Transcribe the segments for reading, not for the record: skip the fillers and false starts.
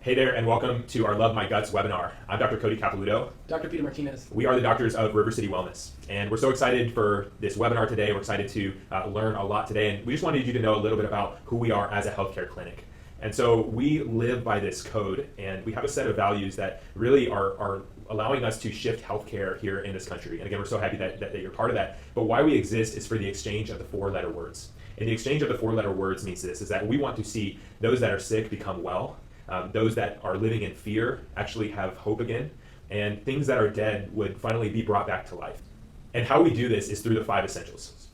Hey there, and welcome to our Love My Guts webinar. I'm Dr. Cody Capilouto. Dr. Peter Martinez. We are the doctors of River City Wellness, and we're so excited for this webinar today. We're excited to learn a lot today, and we just wanted you to know a little bit about who we are as a healthcare clinic. And so we live by this code, and we have a set of values that really are allowing us to shift healthcare here in this country. And again, we're so happy that you're part of that. But why we exist is for the exchange of the four-letter words. And the exchange of the four-letter words means this, is that we want to see those that are sick become well, those that are living in fear actually have hope again, and things that are dead would finally be brought back to life. And how we do this is through the 5 essentials.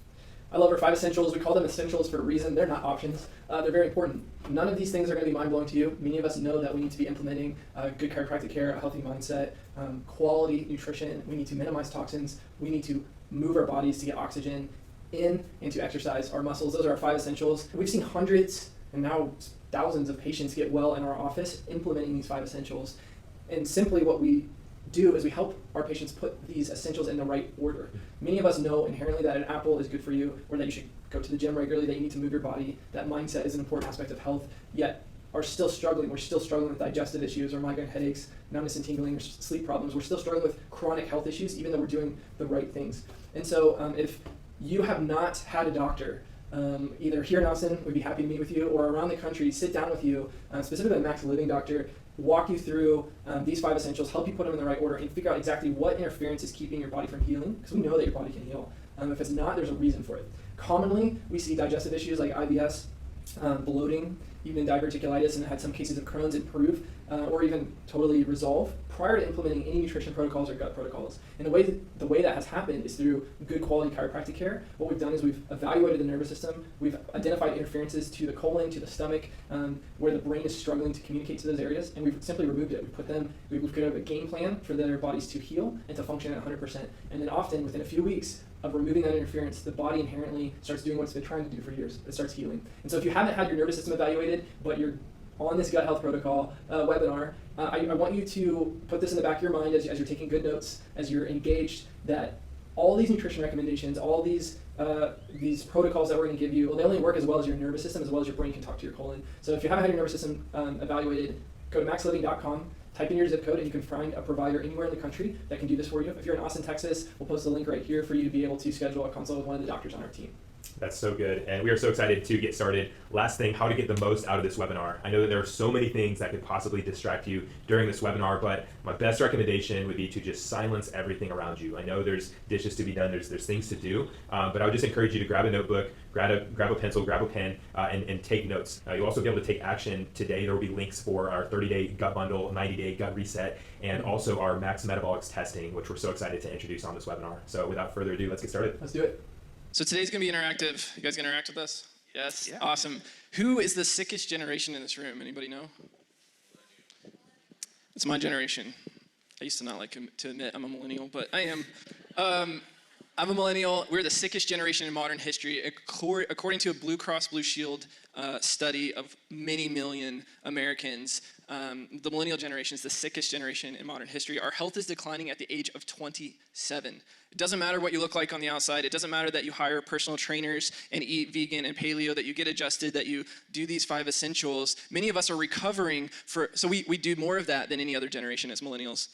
I love our 5 essentials. We call them essentials for a reason. They're not options. They're very important. None of these things are going to be mind-blowing to you. Many of us know that we need to be implementing good chiropractic care, a healthy mindset, quality nutrition. We need to minimize toxins. We need to move our bodies to get oxygen in and to exercise our muscles. Those are our 5 essentials. We've seen hundreds and now thousands of patients get well in our office implementing these 5 essentials. And simply what we do is we help our patients put these essentials in the right order. Many of us know inherently that an apple is good for you, or that you should go to the gym regularly, that you need to move your body, that mindset is an important aspect of health, yet we're still struggling with digestive issues or migraine headaches, numbness and tingling, or sleep problems. We're still struggling with chronic health issues even though we're doing the right things. And so if you have not had a doctor, either here in Austin, we'd be happy to meet with you, or around the country, sit down with you, specifically a Max Living doctor, walk you through these 5 essentials, help you put them in the right order, and figure out exactly what interference is keeping your body from healing, because we know that your body can heal. If it's not, there's a reason for it. Commonly, we see digestive issues like IBS, bloating, even diverticulitis, and had some cases of Crohn's improve or even totally resolve prior to implementing any nutrition protocols or gut protocols. And the way that has happened is through good quality chiropractic care. What we've done is we've evaluated the nervous system, we've identified interferences to the colon, to the stomach, where the brain is struggling to communicate to those areas, and we've simply removed it. We've created a game plan for their bodies to heal and to function at 100%. And then often, within a few weeks of removing that interference, the body inherently starts doing what it's been trying to do for years. It starts healing. And so if you haven't had your nervous system evaluated, but you're on this gut health protocol webinar, I want you to put this in the back of your mind as you're taking good notes, as you're engaged, that all these nutrition recommendations, all these protocols that we're going to give you, well, they only work as well as your nervous system, as well as your brain can talk to your colon. So if you haven't had your nervous system evaluated, go to maxliving.com, type in your zip code, and you can find a provider anywhere in the country that can do this for you. If you're in Austin, Texas, we'll post a link right here for you to be able to schedule a consult with one of the doctors on our team. That's so good, and we are so excited to get started. Last thing, how to get the most out of this webinar. I know that there are so many things that could possibly distract you during this webinar, but my best recommendation would be to just silence everything around you. I know there's dishes to be done, there's things to do, but I would just encourage you to grab a notebook, grab a pencil, grab a pen, and take notes. You'll also be able to take action today. There will be links for our 30-day gut bundle, 90-day gut reset, and also our Max Metabolics testing, which we're so excited to introduce on this webinar. So without further ado, let's get started. Let's do it. So today's going to be interactive. You guys going to interact with us? Yes? Yeah. Awesome. Who is the sickest generation in this room? Anybody know? It's my generation. I used to not like to admit I'm a millennial, but I am. I'm a millennial. We're the sickest generation in modern history. According to a Blue Cross Blue Shield study of many million Americans, the millennial generation is the sickest generation in modern history. Our health is declining at the age of 27. It doesn't matter what you look like on the outside. It doesn't matter that you hire personal trainers and eat vegan and paleo, that you get adjusted, that you do these 5 essentials. Many of us are recovering so we do more of that than any other generation as millennials,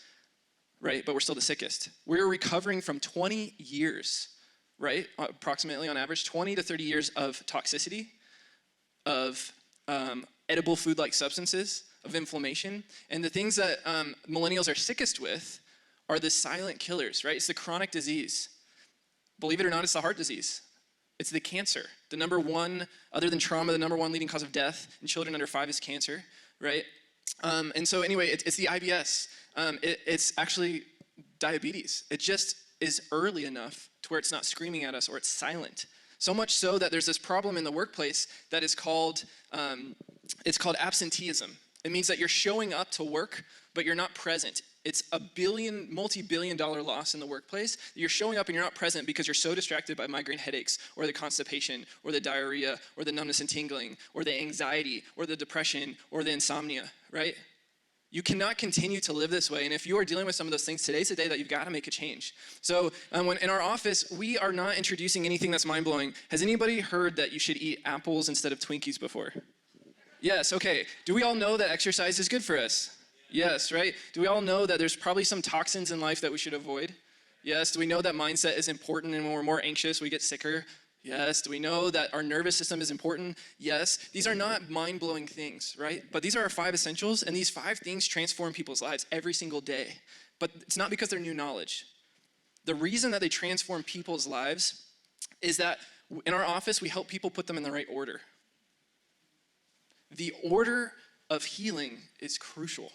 right? But we're still the sickest. We're recovering from 20 years, right? Approximately on average, 20 to 30 years of toxicity, of edible food-like substances, of inflammation. And the things that millennials are sickest with are the silent killers, right? It's the chronic disease. Believe it or not, it's the heart disease. It's the cancer. The number one, other than trauma, the number one leading cause of death in children under 5 is cancer, right? And so anyway, it's the IBS. It's actually diabetes. It just is early enough to where it's not screaming at us or it's silent. So much so that there's this problem in the workplace that is called, it's called absenteeism. It means that you're showing up to work, but you're not present. It's a multi-billion-dollar loss in the workplace. You're showing up and you're not present because you're so distracted by migraine headaches or the constipation or the diarrhea or the numbness and tingling or the anxiety or the depression or the insomnia, right? You cannot continue to live this way. And if you are dealing with some of those things, today's the day that you've got to make a change. So when in our office, we are not introducing anything that's mind-blowing. Has anybody heard that you should eat apples instead of Twinkies before? Yes, okay. Do we all know that exercise is good for us? Yes, right? Do we all know that there's probably some toxins in life that we should avoid? Yes. Do we know that mindset is important, and when we're more anxious, we get sicker? Yes. Do we know that our nervous system is important? Yes. These are not mind-blowing things, right? But these are our 5 essentials, and these 5 things transform people's lives every single day. But it's not because they're new knowledge. The reason that they transform people's lives is that in our office, we help people put them in the right order. The order of healing is crucial.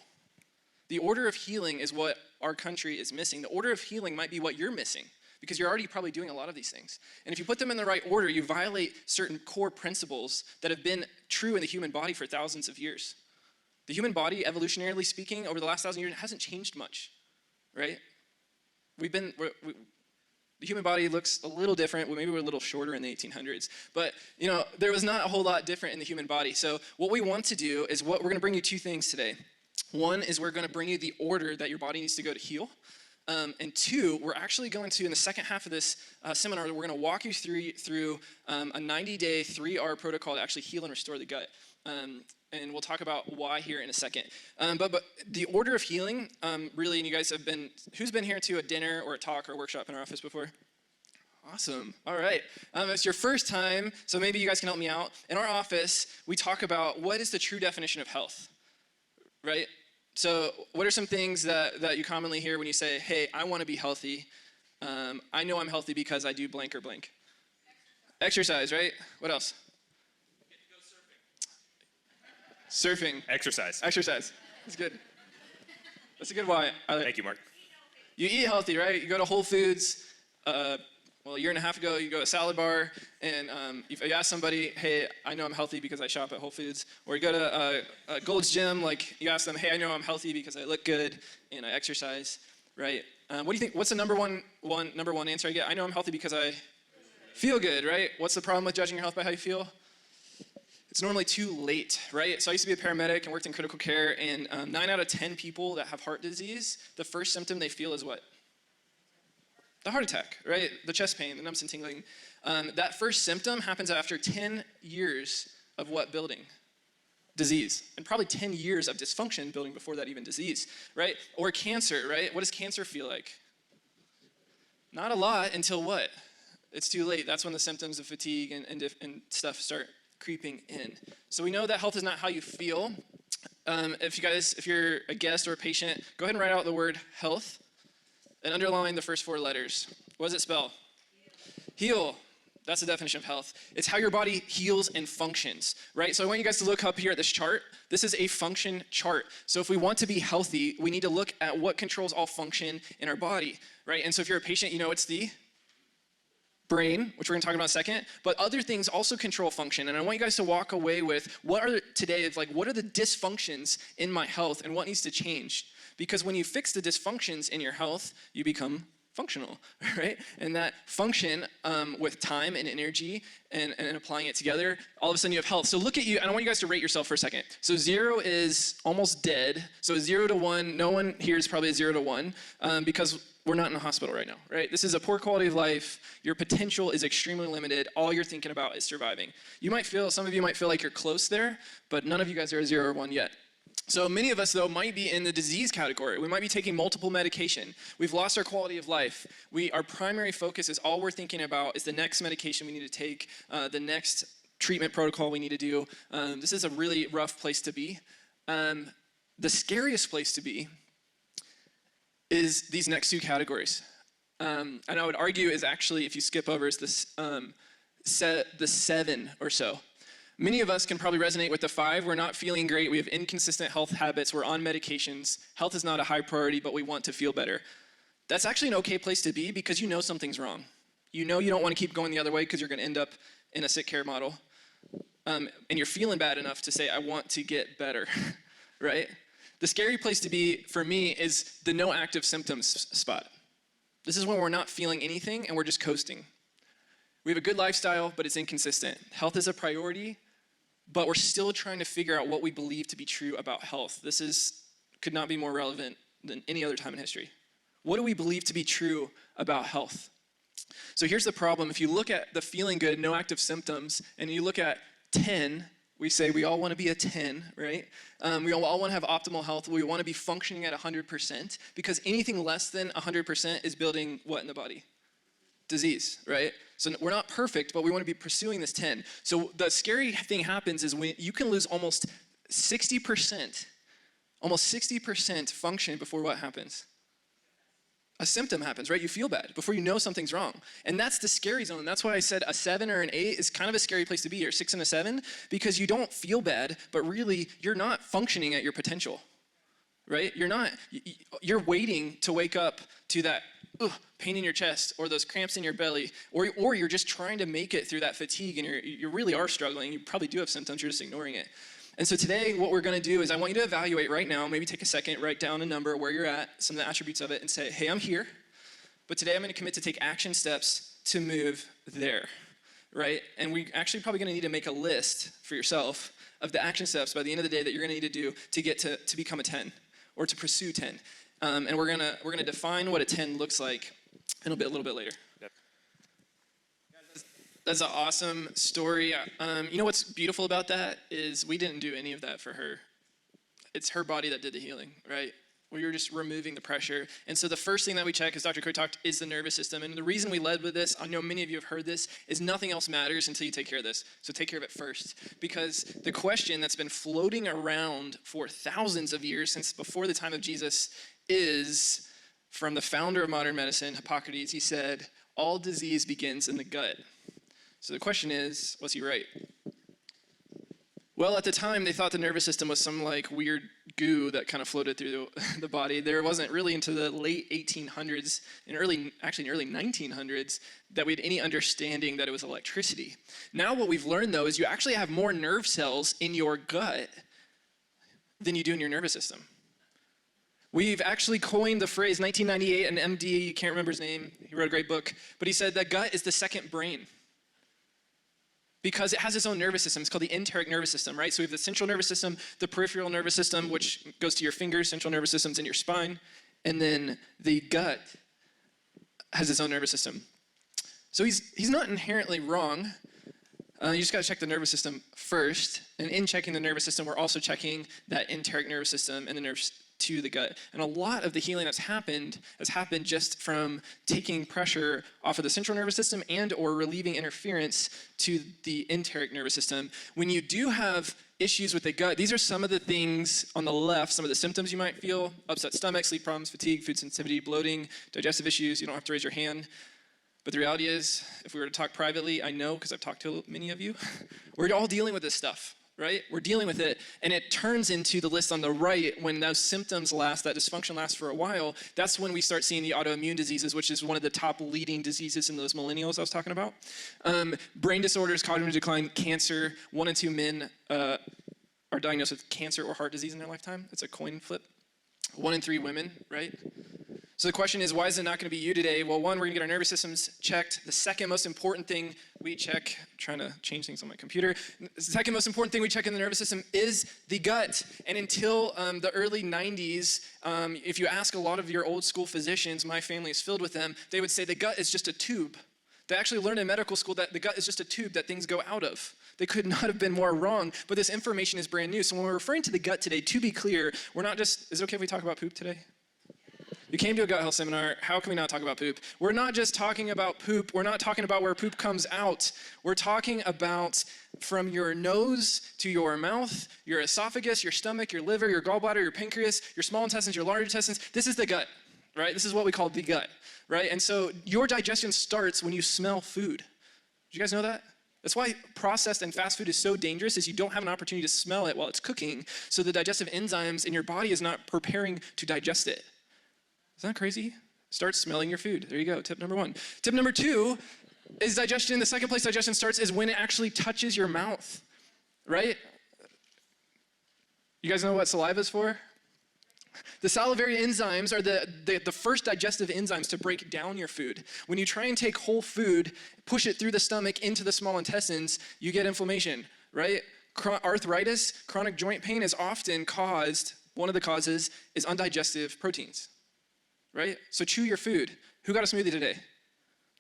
The order of healing is what our country is missing. The order of healing might be what you're missing because you're already probably doing a lot of these things. And if you put them in the right order, you violate certain core principles that have been true in the human body for thousands of years. The human body, evolutionarily speaking, over the last 1,000 years hasn't changed much, right? The human body looks a little different. Well, maybe we're a little shorter in the 1800s. But, there was not a whole lot different in the human body. So what we want to do is we're going to bring you 2 things today. One is we're going to bring you the order that your body needs to go to heal. And 2, we're actually going to, in the second half of this seminar, we're going to walk you through a 90-day 3R protocol to actually heal and restore the gut. And we'll talk about why here in a second. But the order of healing, really, and you guys who's been here to a dinner or a talk or a workshop in our office before? Awesome. All right. It's your first time, so maybe you guys can help me out. In our office, we talk about what is the true definition of health, right? So what are some things that you commonly hear when you say, hey, I want to be healthy. I know I'm healthy because I do blank or blank. Exercise, right? What else? Surfing. Exercise. Exercise. That's good. That's a good why. Thank you, Mark. You eat healthy, right? You go to Whole Foods. A year and a half ago, you go to a salad bar, and you ask somebody, hey, I know I'm healthy because I shop at Whole Foods. Or you go to Gold's Gym, you ask them, hey, I know I'm healthy because I look good and I exercise, right? What do you think? What's the number one answer I get? I know I'm healthy because I feel good, right? What's the problem with judging your health by how you feel? It's normally too late, right? So I used to be a paramedic and worked in critical care, and 9 out of 10 people that have heart disease, the first symptom they feel is what? The heart attack, right? The chest pain, the numbness and tingling. That first symptom happens after 10 years of what building? Disease. And probably 10 years of dysfunction building before that even disease, right? Or cancer, right? What does cancer feel like? Not a lot until what? It's too late. That's when the symptoms of fatigue and stuff start creeping in. So we know that health is not how you feel. If you're a guest or a patient, go ahead and write out the word health and underline the first 4 letters. What does it spell? Heal. That's the definition of health. It's how your body heals and functions, right? So I want you guys to look up here at this chart. This is a function chart. So if we want to be healthy, we need to look at what controls all function in our body, right? And so if you're a patient, it's the brain, which we're going to talk about in a second, but other things also control function. And I want you guys to walk away with what are the dysfunctions in my health and what needs to change? Because when you fix the dysfunctions in your health, you become functional, right? And that function with time and energy and applying it together, all of a sudden you have health. So look at you, and I want you guys to rate yourself for a second. So 0 is almost dead. So 0 to 1, no one here is probably a 0 to 1 because we're not in a hospital right now, right? This is a poor quality of life. Your potential is extremely limited. All you're thinking about is surviving. Some of you might feel like you're close there, but none of you guys are a 0 or 1 yet. So many of us, though, might be in the disease category. We might be taking multiple medication. We've lost our quality of life. Our primary focus is all we're thinking about is the next medication we need to take, the next treatment protocol we need to do. This is a really rough place to be. The scariest place to be is these next 2 categories. And I would argue is actually, if you skip over, is this, the 7 or so. Many of us can probably resonate with the 5. We're not feeling great. We have inconsistent health habits. We're on medications. Health is not a high priority, but we want to feel better. That's actually an okay place to be because you know something's wrong. You know you don't want to keep going the other way because you're going to end up in a sick care model. And you're feeling bad enough to say, I want to get better, right? The scary place to be, for me, is the no active symptoms spot. This is when we're not feeling anything and we're just coasting. We have a good lifestyle, but it's inconsistent. Health is a priority, but we're still trying to figure out what we believe to be true about health. Could not be more relevant than any other time in history. What do we believe to be true about health? So here's the problem. If you look at the feeling good, no active symptoms, and you look at 10, We say we all want to be a 10, right? We all want to have optimal health. We want to be functioning at 100% because anything less than 100% is building what in the body? Disease, right? So we're not perfect, but we want to be pursuing this 10. So the scary thing happens is when you can lose almost 60% function before what happens? A symptom happens, right? You feel bad before you know something's wrong. And that's the scary zone. That's why I said a 7 or an 8 is kind of a scary place to be, or 6 and a 7, because you don't feel bad, but really you're not functioning at your potential, right? You're waiting to wake up to that pain in your chest or those cramps in your belly, or you're just trying to make it through that fatigue and you really are struggling. You probably do have symptoms, you're just ignoring it. And so today, what we're gonna do is I want you to evaluate right now, maybe take a second, write down a number, where you're at, some of the attributes of it, and say, hey, I'm here, but today I'm gonna commit to take action steps to move there, right? And we're actually probably gonna need to make a list for yourself of the action steps by the end of the day that you're gonna need to do to get to become a 10, or to pursue 10. And we're gonna define what a 10 looks like a little bit later. That's an awesome story. You know what's beautiful about that is we didn't do any of that for her. It's her body that did the healing, right? We were just removing the pressure. And so the first thing that we check, as Dr. Corey talked, is the nervous system. And the reason we led with this, I know many of you have heard this, is nothing else matters until you take care of this. So take care of it first. Because the question that's been floating around for thousands of years, since before the time of Jesus, is from the founder of modern medicine, Hippocrates. He said, all disease begins in the gut. So the question is, was he right? Well, at the time, they thought the nervous system was some like weird goo that kind of floated through the body. There wasn't really into the late 1800s, in early 1900s, that we had any understanding that it was electricity. Now what we've learned, though, is you actually have more nerve cells in your gut than you do in your nervous system. We've actually coined the phrase, 1998, an MD, can't remember his name, he wrote a great book, but he said that gut is the second brain, because it has its own nervous system. It's called the enteric nervous system, right? So we have the central nervous system, the peripheral nervous system, which goes to your fingers, central nervous system's in your spine, and then the gut has its own nervous system. So he's not inherently wrong. You just gotta check the nervous system first, and in checking the nervous system, we're also checking that enteric nervous system and the nerves to the gut. And a lot of the healing has happened just from taking pressure off of the central nervous system and or relieving interference to the enteric nervous system. When you do have issues with the gut, these are some of the things on the left, some of the symptoms you might feel: upset stomach, sleep problems, fatigue, food sensitivity, bloating, digestive issues. You don't have to raise your hand. But the reality is, if we were to talk privately, I know, because I've talked to many of you, we're all dealing with this stuff. Right? We're dealing with it, and it turns into the list on the right. When those symptoms last, that dysfunction lasts for a while, that's when we start seeing the autoimmune diseases, which is one of the top leading diseases in those millennials I was talking about. Brain disorders, cognitive decline, cancer. 1 in 2 men are diagnosed with cancer or heart disease in their lifetime. It's a coin flip. 1 in 3 women, right? So the question is, why is it not going to be you today? Well, one, we're going to get our nervous systems checked. The second most important thing we check, I'm trying to change things on my computer. The second most important thing we check in the nervous system is the gut. And until the early 90s, if you ask a lot of your old school physicians, my family is filled with them, they would say the gut is just a tube. They actually learned in medical school that the gut is just a tube that things go out of. They could not have been more wrong, but this information is brand new. So when we're referring to the gut today, to be clear, we're not just, is it okay if we talk about poop today? You came to a gut health seminar, how can we not talk about poop? We're not just talking about poop, we're not talking about where poop comes out. We're talking about from your nose to your mouth, your esophagus, your stomach, your liver, your gallbladder, your pancreas, your small intestines, your large intestines. This is the gut, right? This is what we call the gut, right? And so your digestion starts when you smell food. Did you guys know that? That's why processed and fast food is so dangerous, is you don't have an opportunity to smell it while it's cooking, so the digestive enzymes in your body is not preparing to digest it. Isn't that crazy? Start smelling your food. There you go, tip number 1. Tip number 2 is digestion. The second place digestion starts is when it actually touches your mouth, right? You guys know what saliva is for? The salivary enzymes are the first digestive enzymes to break down your food. When you try and take whole food, push it through the stomach into the small intestines, you get inflammation, right? Arthritis, chronic joint pain is often caused, one of the causes is undigested proteins. Right? So chew your food. Who got a smoothie today?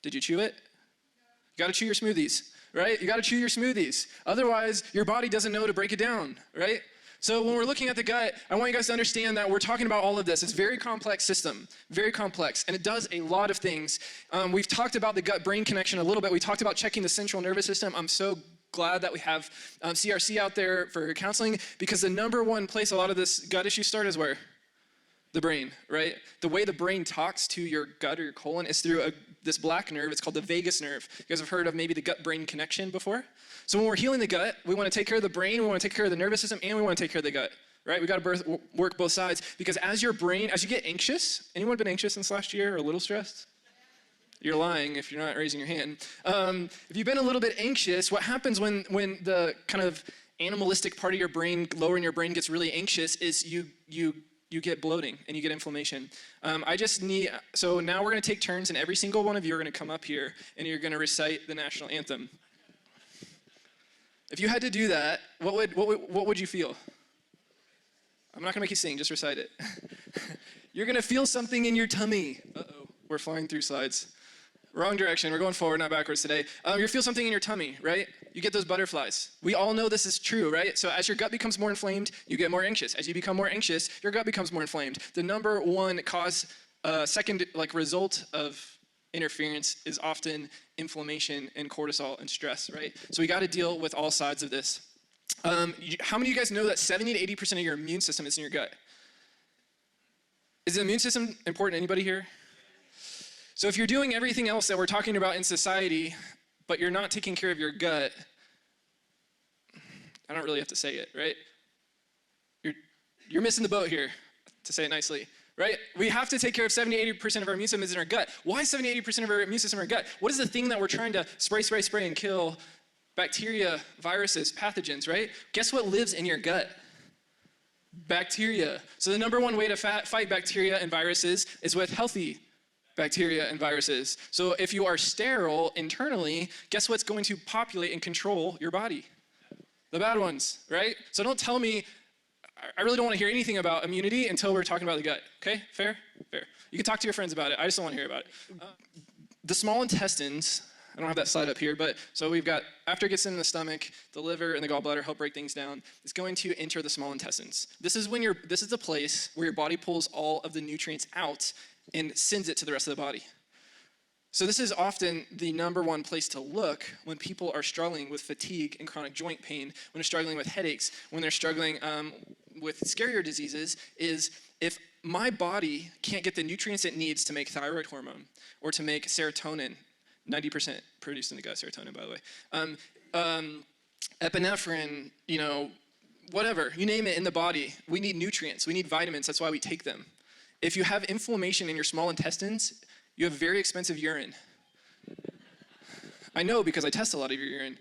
Did you chew it? You gotta chew your smoothies, right? You got to chew your smoothies. Otherwise, your body doesn't know to break it down, right? So when we're looking at the gut, I want you guys to understand that we're talking about all of this. It's a very complex system, very complex, and it does a lot of things. We've talked about the gut-brain connection a little bit. We talked about checking the central nervous system. I'm so glad that we have CRC out there for counseling, because the number one place a lot of this gut issues start is where? The brain, right? The way the brain talks to your gut or your colon is through this black nerve. It's called the vagus nerve. You guys have heard of maybe the gut-brain connection before? So when we're healing the gut, we want to take care of the brain, we want to take care of the nervous system, and we want to take care of the gut, right? We got to work both sides, because as your brain, as you get anxious, anyone been anxious since last year or a little stressed? You're lying if you're not raising your hand. If you've been a little bit anxious, what happens when the kind of animalistic part of your brain, lower in your brain, gets really anxious is you get bloating and you get inflammation. So now we're going to take turns, and every single one of you are going to come up here and you're going to recite the national anthem. If you had to do that, what would you feel? I'm not going to make you sing, just recite it. You're going to feel something in your tummy. Uh-oh, we're flying through slides. Wrong direction, we're going forward, not backwards today. You feel something in your tummy, right? You get those butterflies. We all know this is true, right? So as your gut becomes more inflamed, you get more anxious. As you become more anxious, your gut becomes more inflamed. The number one result of interference is often inflammation and cortisol and stress, right? So we got to deal with all sides of this. How many of you guys know that 70 to 80% of your immune system is in your gut? Is the immune system important? Anybody here? So if you're doing everything else that we're talking about in society, but you're not taking care of your gut, I don't really have to say it, right? You're missing the boat here, to say it nicely. Right? We have to take care of 70-80% of our immune system is in our gut. Why 70-80% of our immune system in our gut? What is the thing that we're trying to spray and kill? Bacteria, viruses, pathogens, right? Guess what lives in your gut? Bacteria. So the number one way to fight bacteria and viruses is with healthy bacteria and viruses. So if you are sterile internally, guess what's going to populate and control your body? The bad ones, right? So don't tell me, I really don't want to hear anything about immunity until we're talking about the gut. Okay? Fair? Fair. You can talk to your friends about it. I just don't want to hear about it. The small intestines, I don't have that slide up here, but so we've got, after it gets in the stomach, the liver and the gallbladder help break things down. It's going to enter the small intestines. This is the place where your body pulls all of the nutrients out and sends it to the rest of the body. So this is often the number one place to look when people are struggling with fatigue and chronic joint pain, when they're struggling with headaches, when they're struggling with scarier diseases, is if my body can't get the nutrients it needs to make thyroid hormone or to make serotonin, 90% produced in the gut, serotonin, by the way, epinephrine, whatever, you name it in the body, we need nutrients, we need vitamins, that's why we take them. If you have inflammation in your small intestines, you have very expensive urine. I know because I test a lot of your urine.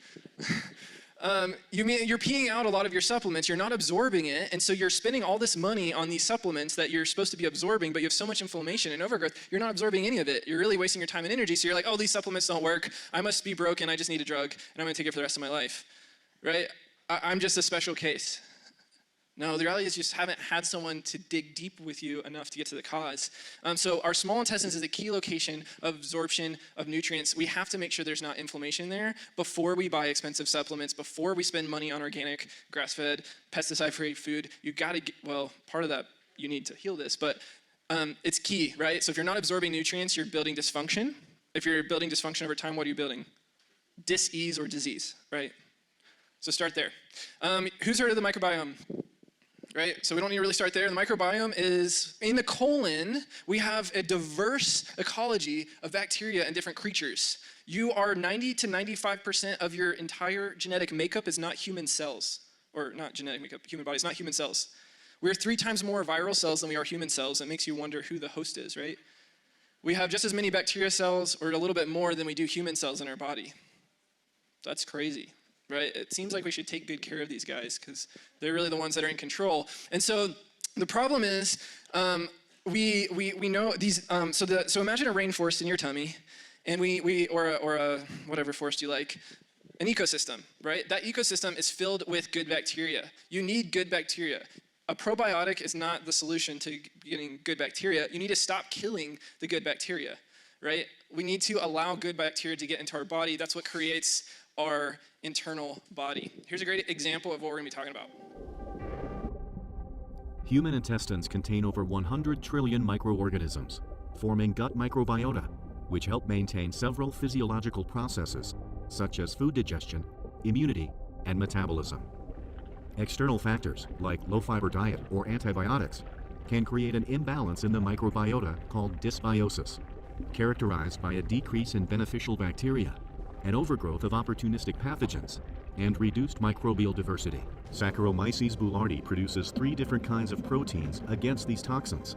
You're peeing out a lot of your supplements, you're not absorbing it, and so you're spending all this money on these supplements that you're supposed to be absorbing, but you have so much inflammation and overgrowth, you're not absorbing any of it. You're really wasting your time and energy, so you're like, oh, these supplements don't work, I must be broken, I just need a drug, and I'm gonna take it for the rest of my life, right? I'm just a special case. No, the reality is you just haven't had someone to dig deep with you enough to get to the cause. So our small intestines is a key location of absorption of nutrients. We have to make sure there's not inflammation there before we buy expensive supplements, before we spend money on organic, grass-fed, pesticide-free food. You gotta part of that you need to heal this, but it's key, right? So if you're not absorbing nutrients, you're building dysfunction. If you're building dysfunction over time, what are you building? Dis-ease or disease, right? So start there. Who's heard of the microbiome? Right? So we don't need to really start there. The microbiome is, in the colon, we have a diverse ecology of bacteria and different creatures. You are 90 to 95% of your entire genetic makeup is not human cells. Or not genetic makeup, human bodies, not human cells. We're 3 times more viral cells than we are human cells. It makes you wonder who the host is, right? We have just as many bacteria cells, or a little bit more, than we do human cells in our body. That's crazy. Right? It seems like we should take good care of these guys because they're really the ones that are in control. And so the problem is we know these. So imagine a rainforest in your tummy, and or a whatever forest you like, an ecosystem. Right? That ecosystem is filled with good bacteria. You need good bacteria. A probiotic is not the solution to getting good bacteria. You need to stop killing the good bacteria. Right? We need to allow good bacteria to get into our body. That's what creates our internal body. Here's a great example of what we're going to be talking about. Human intestines contain over 100 trillion microorganisms, forming gut microbiota, which help maintain several physiological processes, such as food digestion, immunity, and metabolism. External factors, like low-fiber diet or antibiotics, can create an imbalance in the microbiota called dysbiosis, characterized by a decrease in beneficial bacteria, an overgrowth of opportunistic pathogens, and reduced microbial diversity. Saccharomyces boulardii produces 3 different kinds of proteins against these toxins.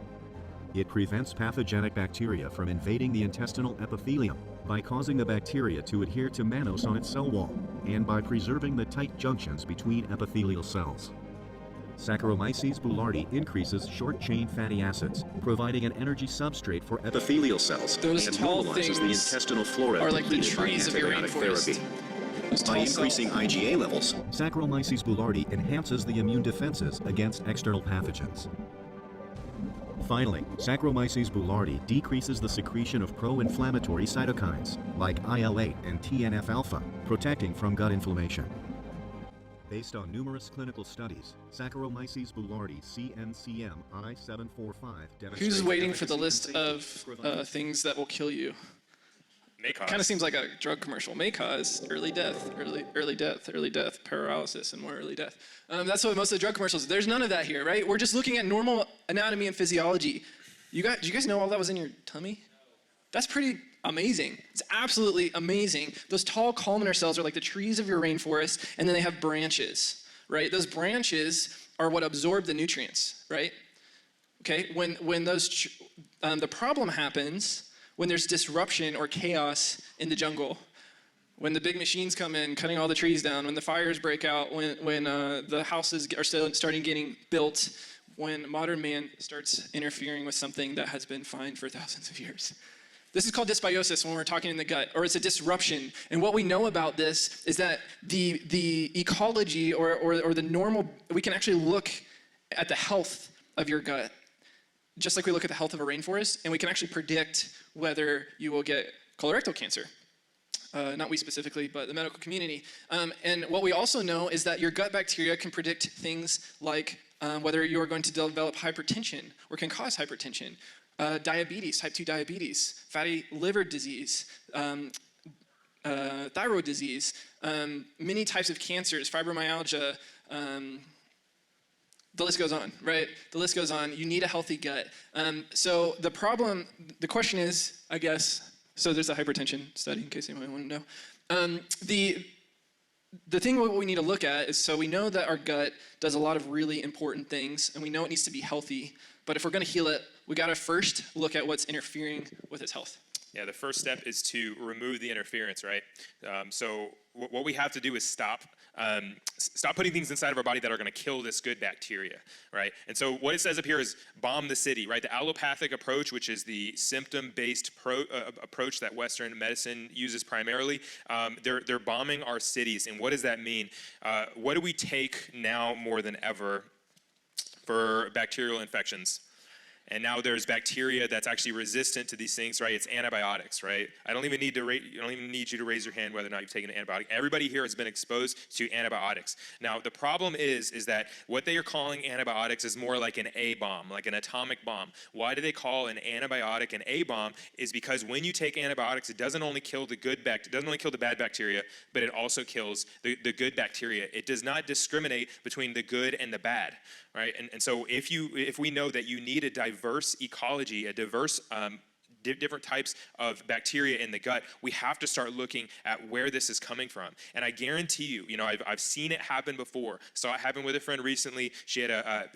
It prevents pathogenic bacteria from invading the intestinal epithelium by causing the bacteria to adhere to mannose on its cell wall and by preserving the tight junctions between epithelial cells. Saccharomyces boulardii increases short-chain fatty acids, providing an energy substrate for epithelial cells Those and tall normalizes the things intestinal flora are like the depleted by trees of your antibiotic rainforest. therapy. Those By tall increasing cells. IgA levels, Saccharomyces boulardii enhances the immune defenses against external pathogens. Finally, Saccharomyces boulardii decreases the secretion of pro-inflammatory cytokines like IL-8 and TNF-alpha, protecting from gut inflammation. Based on numerous clinical studies, Saccharomyces boulardii CNCM I745 demonstrates Who's waiting for the efficacy list and of safety for things that will kill you? May cause. Kind of seems like a drug commercial. May cause early death, early death, paralysis, and more early death. That's what most of the drug commercials. There's none of that here, right? We're just looking at normal anatomy and physiology. Do you guys know all that was in your tummy? That's pretty amazing. It's absolutely amazing. Those tall columnar cells are like the trees of your rainforest, and then they have branches, right? Those branches are what absorb the nutrients, right? Okay, when those, the problem happens when there's disruption or chaos in the jungle. When the big machines come in, cutting all the trees down, when the fires break out, when the houses are starting getting built, when modern man starts interfering with something that has been fine for thousands of years. This is called dysbiosis when we're talking in the gut, or it's a disruption. And what we know about this is that the ecology or the normal, we can actually look at the health of your gut, just like we look at the health of a rainforest, and we can actually predict whether you will get colorectal cancer. Not we specifically, but the medical community. And what we also know is that your gut bacteria can predict things like whether you are going to develop hypertension or can cause hypertension, diabetes, type 2 diabetes, fatty liver disease, thyroid disease, many types of cancers, fibromyalgia, the list goes on, right? The list goes on. You need a healthy gut. So the question is, I guess, so there's a hypertension study in case anyone want to know. The thing what we need to look at is, so we know that our gut does a lot of really important things, and we know it needs to be healthy. But if we're going to heal it, we got to first look at what's interfering with its health. Yeah, the first step is to remove the interference, right? So what we have to do is stop putting things inside of our body that are going to kill this good bacteria, right? And so what it says up here is bomb the city, right? The allopathic approach, which is the symptom-based approach that Western medicine uses primarily, they're bombing our cities. And what does that mean? What do we take now more than ever for bacterial infections? And now there's bacteria that's actually resistant to these things, right? It's antibiotics, right? I don't even need you to raise your hand whether or not you've taken an antibiotic. Everybody here has been exposed to antibiotics. Now, the problem is that what they are calling antibiotics is more like an A-bomb, like an atomic bomb. Why do they call an antibiotic an A-bomb? Is because when you take antibiotics, it doesn't only kill the bad bacteria, but it also kills the good bacteria. It does not discriminate between the good and the bad, right? And so if we know that you need a diverse ecology, a diverse different types of bacteria in the gut, we have to start looking at where this is coming from. And I guarantee you, I've seen it happen before. Saw it happen with a friend recently. She had a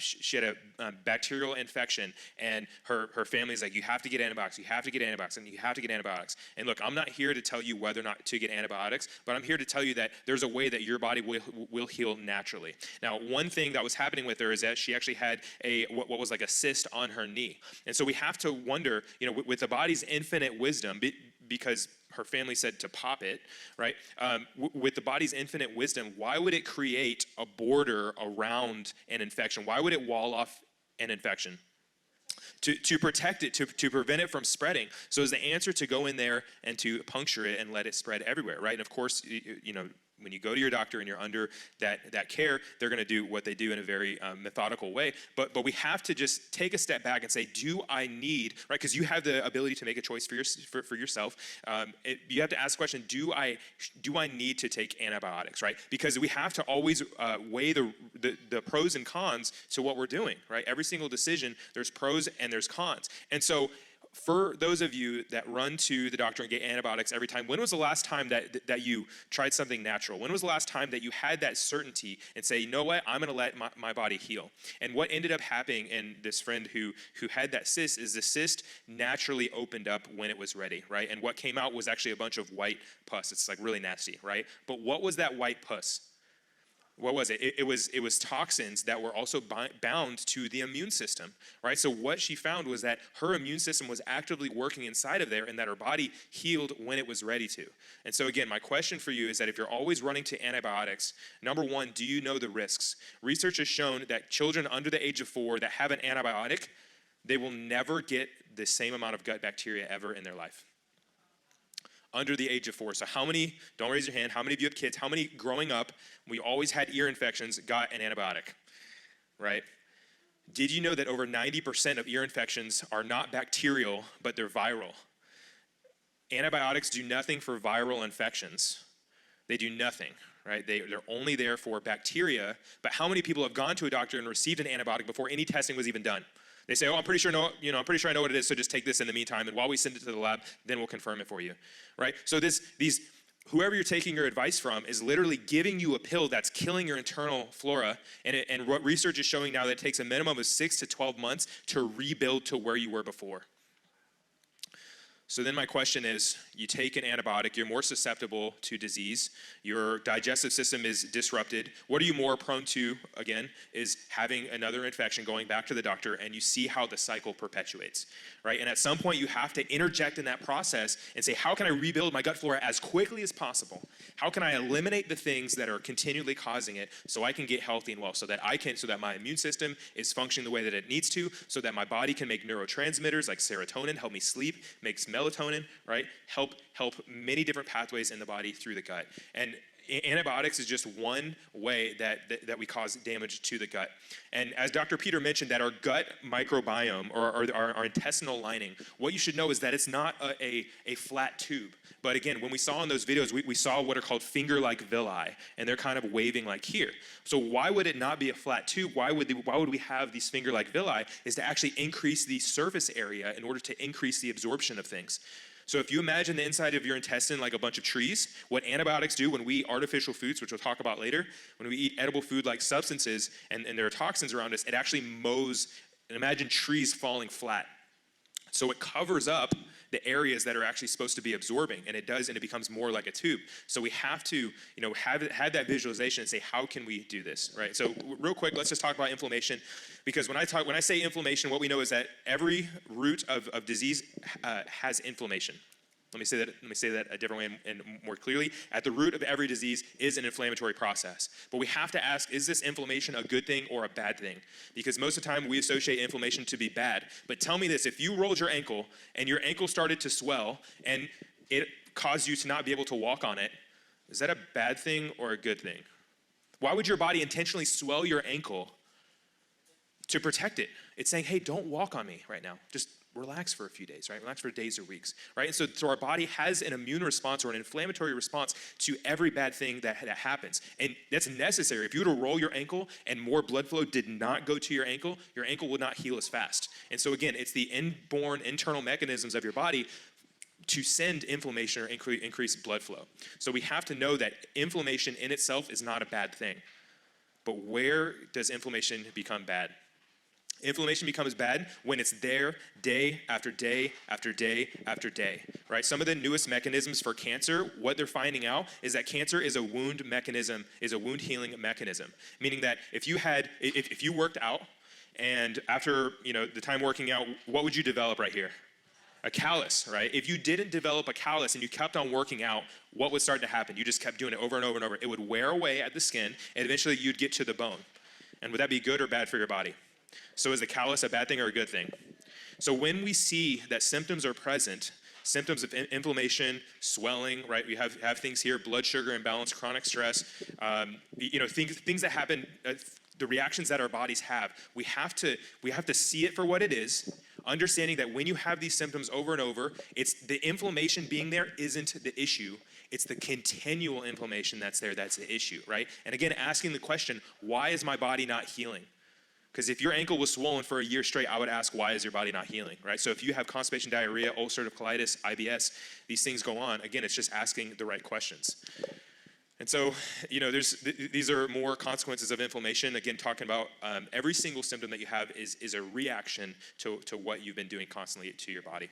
bacterial infection, and her family's like, you have to get antibiotics, you have to get antibiotics, and you have to get antibiotics. And look, I'm not here to tell you whether or not to get antibiotics, but I'm here to tell you that there's a way that your body will heal naturally. Now, one thing that was happening with her is that she actually had what was like a cyst on her knee. And so we have to wonder, with the body's infinite wisdom, because her family said to pop it, right? With the body's infinite wisdom, why would it create a border around an infection? Why would it wall off an infection? to protect it, to prevent it from spreading. So is the answer to go in there and to puncture it and let it spread everywhere, right? And of course, when you go to your doctor and you're under that care, they're going to do what they do in a very methodical way. But we have to just take a step back and say, do I need, right? Because you have the ability to make a choice for yourself. You have to ask the question, do I need to take antibiotics, right? Because we have to always weigh the pros and cons to what we're doing, right? Every single decision, there's pros and there's cons. And so for those of you that run to the doctor and get antibiotics every time, when was the last time that you tried something natural? When was the last time that you had that certainty and say, you know what, I'm going to let my body heal? And what ended up happening in this friend who had that cyst is the cyst naturally opened up when it was ready, right? And what came out was actually a bunch of white pus. It's like really nasty, right? But what was that white pus? What was it? It was toxins that were also bound to the immune system, right? So what she found was that her immune system was actively working inside of there and that her body healed when it was ready to. And so again, my question for you is that if you're always running to antibiotics, number one, do you know the risks? Research has shown that children under the age of 4 that have an antibiotic, they will never get the same amount of gut bacteria ever in their life. Under the age of 4. So how many, don't raise your hand, how many of you have kids? How many growing up, we always had ear infections, got an antibiotic, right? Did you know that over 90% of ear infections are not bacterial, but they're viral? Antibiotics do nothing for viral infections. They do nothing, right? They're only there for bacteria, but how many people have gone to a doctor and received an antibiotic before any testing was even done? They say, oh, I'm pretty sure I know what it is, so just take this in the meantime, and while we send it to the lab, then we'll confirm it for you, right? So whoever you're taking your advice from is literally giving you a pill that's killing your internal flora, and what research is showing now that it takes a minimum of 6 to 12 months to rebuild to where you were before. So then my question is, you take an antibiotic, you're more susceptible to disease, your digestive system is disrupted. What are you more prone to, again, is having another infection, going back to the doctor, and you see how the cycle perpetuates, right? And at some point you have to interject in that process and say, how can I rebuild my gut flora as quickly as possible? How can I eliminate the things that are continually causing it so I can get healthy and well, so that my immune system is functioning the way that it needs to, so that my body can make neurotransmitters like serotonin, help me sleep, makes melatonin, right? Help many different pathways in the body through the gut. And antibiotics is just one way that we cause damage to the gut. And as Dr. Peter mentioned, that our gut microbiome, or our intestinal lining, what you should know is that it's not a flat tube. But again, when we saw in those videos, we saw what are called finger-like villi, and they're kind of waving like here. So why would it not be a flat tube? Why would we have these finger-like villi? Is to actually increase the surface area in order to increase the absorption of things. So if you imagine the inside of your intestine like a bunch of trees, what antibiotics do when we eat artificial foods, which we'll talk about later, when we eat edible food-like substances and there are toxins around us, it actually mows, and imagine trees falling flat. So it covers up the areas that are actually supposed to be absorbing, and it does, and it becomes more like a tube. So we have to, have that visualization and say, how can we do this, right? So real quick, let's just talk about inflammation, because when I say inflammation, what we know is that every root of disease has inflammation. Let me say that a different way and more clearly. At the root of every disease is an inflammatory process. But we have to ask, is this inflammation a good thing or a bad thing? Because most of the time we associate inflammation to be bad. But tell me this, if you rolled your ankle and your ankle started to swell and it caused you to not be able to walk on it, is that a bad thing or a good thing? Why would your body intentionally swell your ankle to protect it? It's saying, hey, don't walk on me right now. Just relax for a few days, right? Relax for days or weeks, right? And so our body has an immune response or an inflammatory response to every bad thing that happens. And that's necessary. If you were to roll your ankle and more blood flow did not go to your ankle would not heal as fast. And so again, it's the inborn internal mechanisms of your body to send inflammation or increase blood flow. So we have to know that inflammation in itself is not a bad thing. But where does inflammation become bad? Inflammation becomes bad when it's there day after day after day after day, right? Some of the newest mechanisms for cancer, what they're finding out is that cancer is a wound healing mechanism. Meaning that if you worked out and after the time working out, what would you develop right here? A callus, right? If you didn't develop a callus and you kept on working out, what would start to happen? You just kept doing it over and over and over. It would wear away at the skin and eventually you'd get to the bone. And would that be good or bad for your body? So is the callus a bad thing or a good thing? So when we see that symptoms are present, symptoms of inflammation, swelling, right? We have things here, blood sugar imbalance, chronic stress, things that happen, the reactions that our bodies have. We have to see it for what it is, understanding that when you have these symptoms over and over, it's the inflammation being there isn't the issue. It's the continual inflammation that's there that's the issue, right? And again, asking the question, why is my body not healing? Because if your ankle was swollen for a year straight, I would ask, why is your body not healing, right? So if you have constipation, diarrhea, ulcerative colitis, IBS, these things go on. Again, it's just asking the right questions. And so, these are more consequences of inflammation. Again, talking about every single symptom that you have is a reaction to what you've been doing constantly to your body.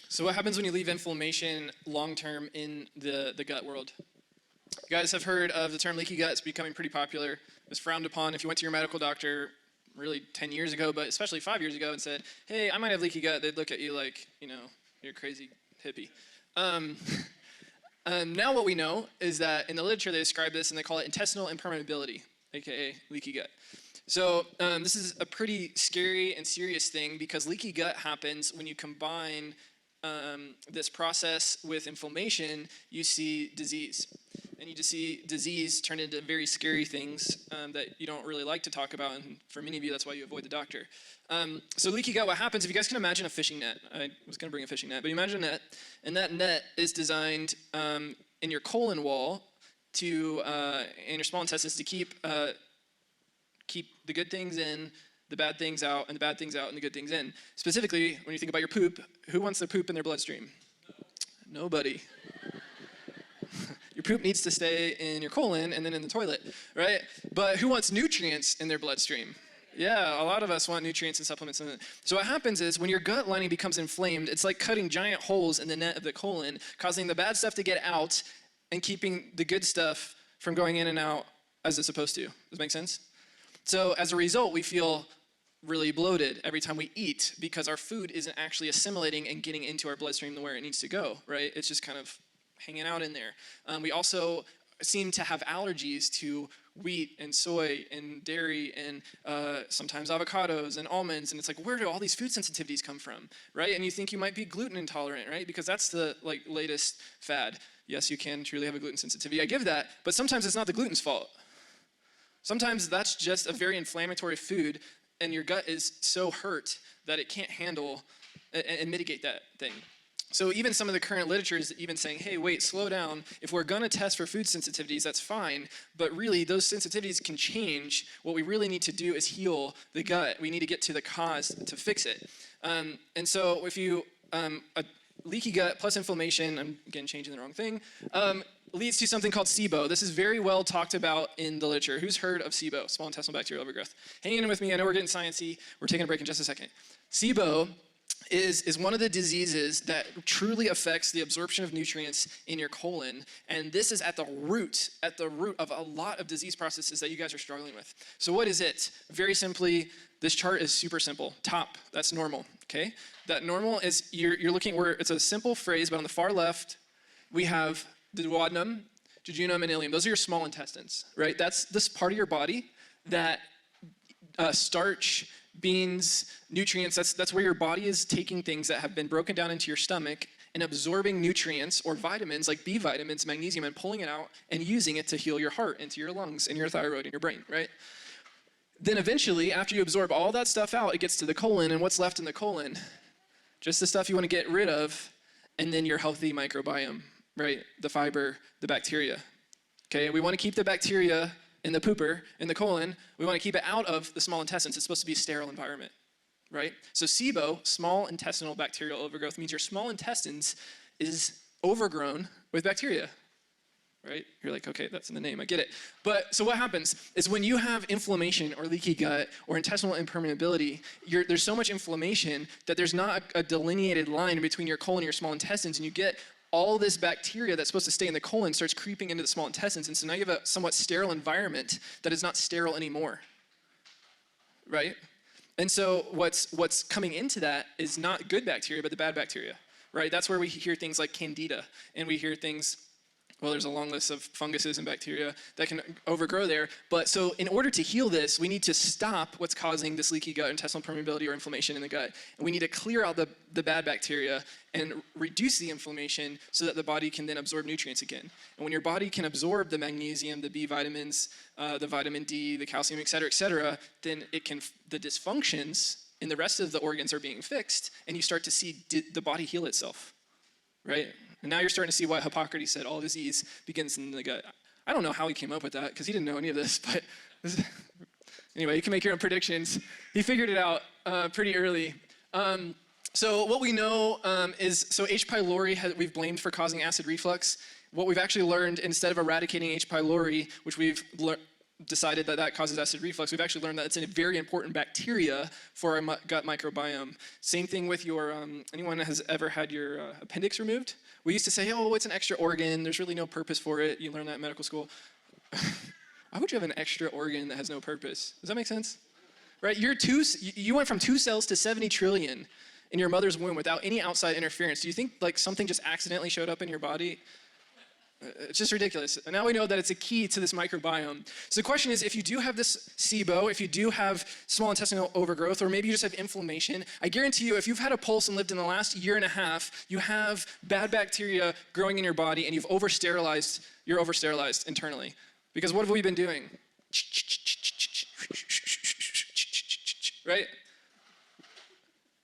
So what happens when you leave inflammation long-term in the gut world? You guys have heard of the term leaky gut. It's becoming pretty popular. It was frowned upon if you went to your medical doctor really 10 years ago, but especially 5 years ago and said, hey, I might have leaky gut. They'd look at you like, you're a crazy hippie. Now what we know is that in the literature they describe this and they call it intestinal impermeability, aka leaky gut. So this is a pretty scary and serious thing because leaky gut happens when you combine this process with inflammation, you see disease. And you just see disease turn into very scary things that you don't really like to talk about, and for many of you, that's why you avoid the doctor. So leaky gut, what happens, if you guys can imagine a fishing net. I was going to bring a fishing net, but imagine a net, and that net is designed in your colon wall to, in your small intestines to keep the good things in, the bad things out, and the bad things out, and the good things in. Specifically, when you think about your poop, who wants their poop in their bloodstream? Nobody. Your poop needs to stay in your colon and then in the toilet, right? But who wants nutrients in their bloodstream? Yeah, a lot of us want nutrients and supplements in it. So what happens is when your gut lining becomes inflamed, it's like cutting giant holes in the net of the colon, causing the bad stuff to get out and keeping the good stuff from going in and out as it's supposed to. Does that make sense? So as a result, we feel really bloated every time we eat because our food isn't actually assimilating and getting into our bloodstream where it needs to go, right? It's just kind of hanging out in there. We also seem to have allergies to wheat and soy and dairy and sometimes avocados and almonds, and it's like, where do all these food sensitivities come from, right? And you think you might be gluten intolerant, right? Because that's the latest fad. Yes, you can truly have a gluten sensitivity. I give that, but sometimes it's not the gluten's fault. Sometimes that's just a very inflammatory food, and your gut is so hurt that it can't handle and mitigate that thing. So even some of the current literature is even saying, hey, wait, slow down. If we're going to test for food sensitivities, that's fine. But really, those sensitivities can change. What we really need to do is heal the gut. We need to get to the cause to fix it. And so if you, a leaky gut plus inflammation, I'm again changing the wrong thing, leads to something called SIBO. This is very well talked about in the literature. Who's heard of SIBO, small intestinal bacterial overgrowth? Hang in with me. I know we're getting sciencey. We're taking a break in just a second. SIBO is one of the diseases that truly affects the absorption of nutrients in your colon, and this is at the root of a lot of disease processes that you guys are struggling with. So what is it? Very simply, this chart is super simple. Top, that's normal, okay? That normal is, you're looking where it's a simple phrase, but on the far left, we have the duodenum, jejunum, and ileum. Those are your small intestines, right? That's this part of your body that starch, beans, nutrients, that's where your body is taking things that have been broken down into your stomach and absorbing nutrients or vitamins like B vitamins, magnesium, and pulling it out and using it to heal your heart, into your lungs, and your thyroid, and your brain, right? Then eventually, after you absorb all that stuff out, it gets to the colon, and what's left in the colon? Just the stuff you want to get rid of, and then your healthy microbiome, right? The fiber, the bacteria. Okay, we want to keep the bacteria in the pooper, in the colon. We want to keep it out of the small intestines. It's supposed to be a sterile environment, right? So SIBO, small intestinal bacterial overgrowth, means your small intestines is overgrown with bacteria, right? You're like, okay, that's in the name, I get it. But so what happens is when you have inflammation or leaky gut or intestinal impermeability, there's so much inflammation that there's not a delineated line between your colon and your small intestines, and you get all this bacteria that's supposed to stay in the colon starts creeping into the small intestines, and so now you have a somewhat sterile environment that is not sterile anymore, right? And so what's coming into that is not good bacteria, but the bad bacteria, right? That's where we hear things like candida, and we hear things well, there's a long list of funguses and bacteria that can overgrow there. But so in order to heal this, we need to stop what's causing this leaky gut, intestinal permeability, or inflammation in the gut. And we need to clear out the bad bacteria and reduce the inflammation so that the body can then absorb nutrients again. And when your body can absorb the magnesium, the B vitamins, the vitamin D, the calcium, et cetera, then it can, the dysfunctions in the rest of the organs are being fixed, and you start to see the body heal itself, right? And now you're starting to see why Hippocrates said all disease begins in the gut. I don't know how he came up with that, because he didn't know any of this, but anyway, you can make your own predictions. He figured it out pretty early. So what we know is, so H. pylori we've blamed for causing acid reflux. What we've actually learned, instead of eradicating H. pylori, which we've decided that causes acid reflux, we've actually learned that it's a very important bacteria for our gut microbiome. Same thing with your, anyone has ever had your appendix removed? We used to say, oh, it's an extra organ, there's really no purpose for it. You learn that in medical school. Why would you have an extra organ that has no purpose? Does that make sense? Right, you went from 2 cells to 70 trillion in your mother's womb without any outside interference. Do you think like something just accidentally showed up in your body? It's just ridiculous. And now we know that it's a key to this microbiome. So the question is, if you do have this SIBO, if you do have small intestinal overgrowth, or maybe you just have inflammation, I guarantee you, if you've had a pulse and lived in the last year and a half, you have bad bacteria growing in your body, and you're over-sterilized internally. Because what have we been doing? Right?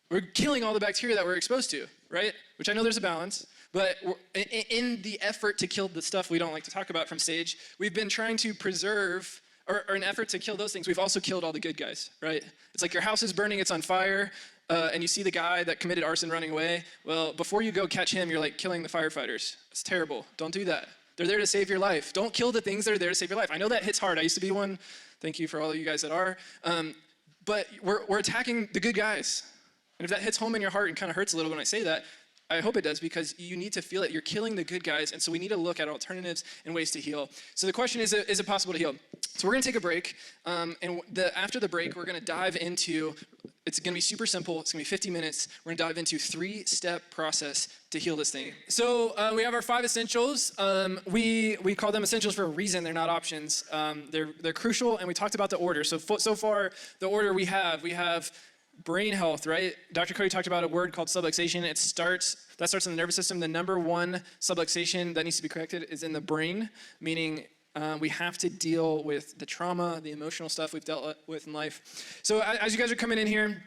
We're killing all the bacteria that we're exposed to, right? Which I know there's a balance. But in the effort to kill the stuff we don't like to talk about from stage, we've been trying to preserve, or an effort to kill those things, we've also killed all the good guys, right? It's like your house is burning, it's on fire, and you see the guy that committed arson running away. Well, before you go catch him, you're like killing the firefighters. It's terrible. Don't do that. They're there to save your life. Don't kill the things that are there to save your life. I know that hits hard. I used to be one. Thank you for all of you guys that are. But we're attacking the good guys. And if that hits home in your heart and kind of hurts a little when I say that, I hope it does, because you need to feel it. You're killing the good guys, and so we need to look at alternatives and ways to heal. So the question is it possible to heal? So we're going to take a break, and after the break, we're going to dive into, it's going to be super simple. It's going to be 50 minutes. We're going to dive into 3-step process to heal this thing. So we have our 5 essentials. We call them essentials for a reason. They're not options. They're crucial, and we talked about the order. So far, the order we have brain health, right? Dr. Cody talked about a word called subluxation. That starts in the nervous system. The number one subluxation that needs to be corrected is in the brain, meaning we have to deal with the trauma, the emotional stuff we've dealt with in life. So as you guys are coming in here,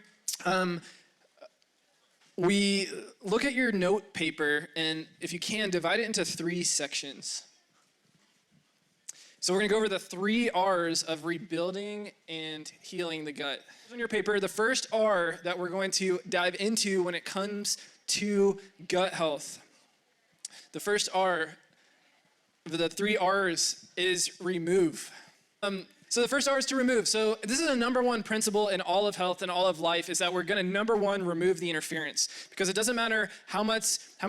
we look at your note paper, and if you can, divide it into 3 sections. So we're going to go over the 3 R's of rebuilding and healing the gut. On your paper, the first R that we're going to dive into when it comes to gut health. The first R of the 3 R's is remove. So the first R is to remove. So this is a number one principle in all of health and all of life, is that we're going to, number one, remove the interference. Because it doesn't matter how many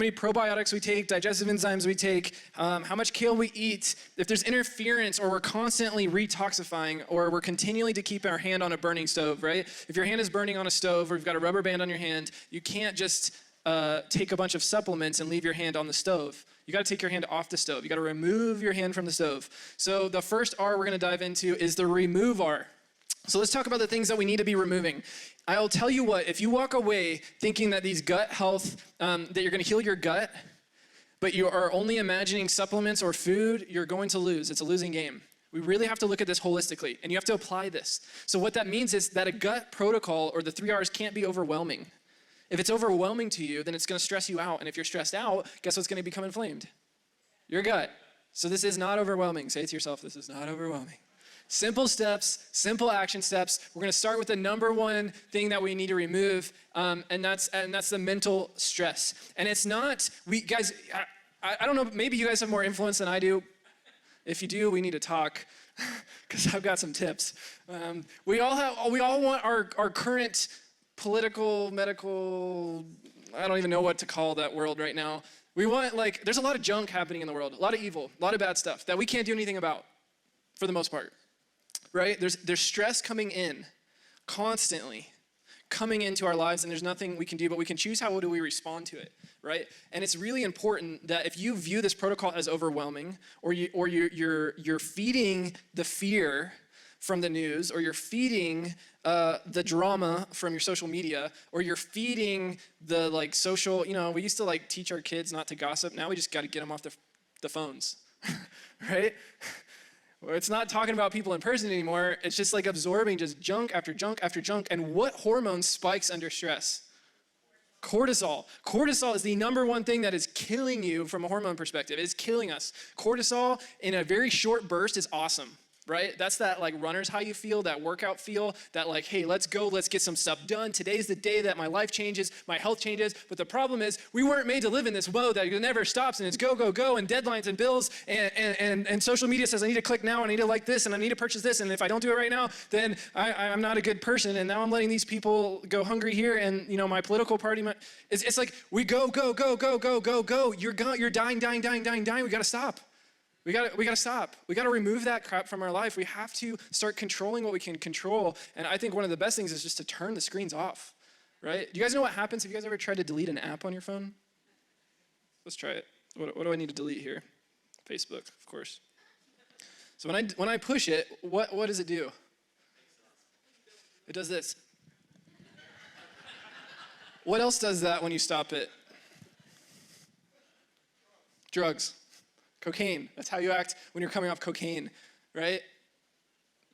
probiotics we take, digestive enzymes we take, how much kale we eat, if there's interference, or we're constantly retoxifying, or we're continually to keep our hand on a burning stove, right? If your hand is burning on a stove, or you've got a rubber band on your hand, you can't just take a bunch of supplements and leave your hand on the stove. You got to take your hand off the stove. You got to remove your hand from the stove. So the first R we're going to dive into is the remove R. So let's talk about the things that we need to be removing. I'll tell you what, if you walk away thinking that these gut health, that you're going to heal your gut, but you are only imagining supplements or food, you're going to lose. It's a losing game. We really have to look at this holistically, and you have to apply this. So what that means is that a gut protocol, or the 3 R's, can't be overwhelming. If it's overwhelming to you, then it's going to stress you out. And if you're stressed out, guess what's going to become inflamed? Your gut. So this is not overwhelming. Say it to yourself, this is not overwhelming. Simple steps, simple action steps. We're going to start with the number one thing that we need to remove, and that's the mental stress. And it's not, I don't know, maybe you guys have more influence than I do. If you do, we need to talk, because I've got some tips. We all want our current political, medical, I don't even know what to call that world right now. We want, there's a lot of junk happening in the world, a lot of evil, a lot of bad stuff that we can't do anything about, for the most part, right? There's stress coming in constantly, coming into our lives, and there's nothing we can do, but we can choose how do we respond to it, right? And it's really important that if you view this protocol as overwhelming, or you're feeding the fear from the news, or you're feeding the drama from your social media, or you're feeding the like social, we used to like teach our kids not to gossip. Now we just got to get them off the phones, right? It's not talking about people in person anymore. It's just like absorbing just junk after junk after junk. And what hormone spikes under stress? Cortisol. Cortisol is the number one thing that is killing you from a hormone perspective. It is killing us. Cortisol in a very short burst is awesome, right? That's that like runner's high you feel, that workout feel, that like, hey, let's go, let's get some stuff done. Today's the day that my life changes, my health changes. But the problem is we weren't made to live in this mode that never stops, and it's go, go, go, and deadlines and bills, and social media says I need to click now, I need to like this, and I need to purchase this, and if I don't do it right now, then I'm not a good person, and now I'm letting these people go hungry here, and my political party, it's like we go, go, go, go, go, go, go. You're dying, dying, dying, dying, dying. We gotta stop. We gotta stop. We gotta remove that crap from our life. We have to start controlling what we can control. And I think one of the best things is just to turn the screens off, right? Do you guys know what happens? Have you guys ever tried to delete an app on your phone? Let's try it. What do I need to delete here? Facebook, of course. So when I push it, what does it do? It does this. What else does that when you stop it? Drugs. Cocaine. That's how you act when you're coming off cocaine, right?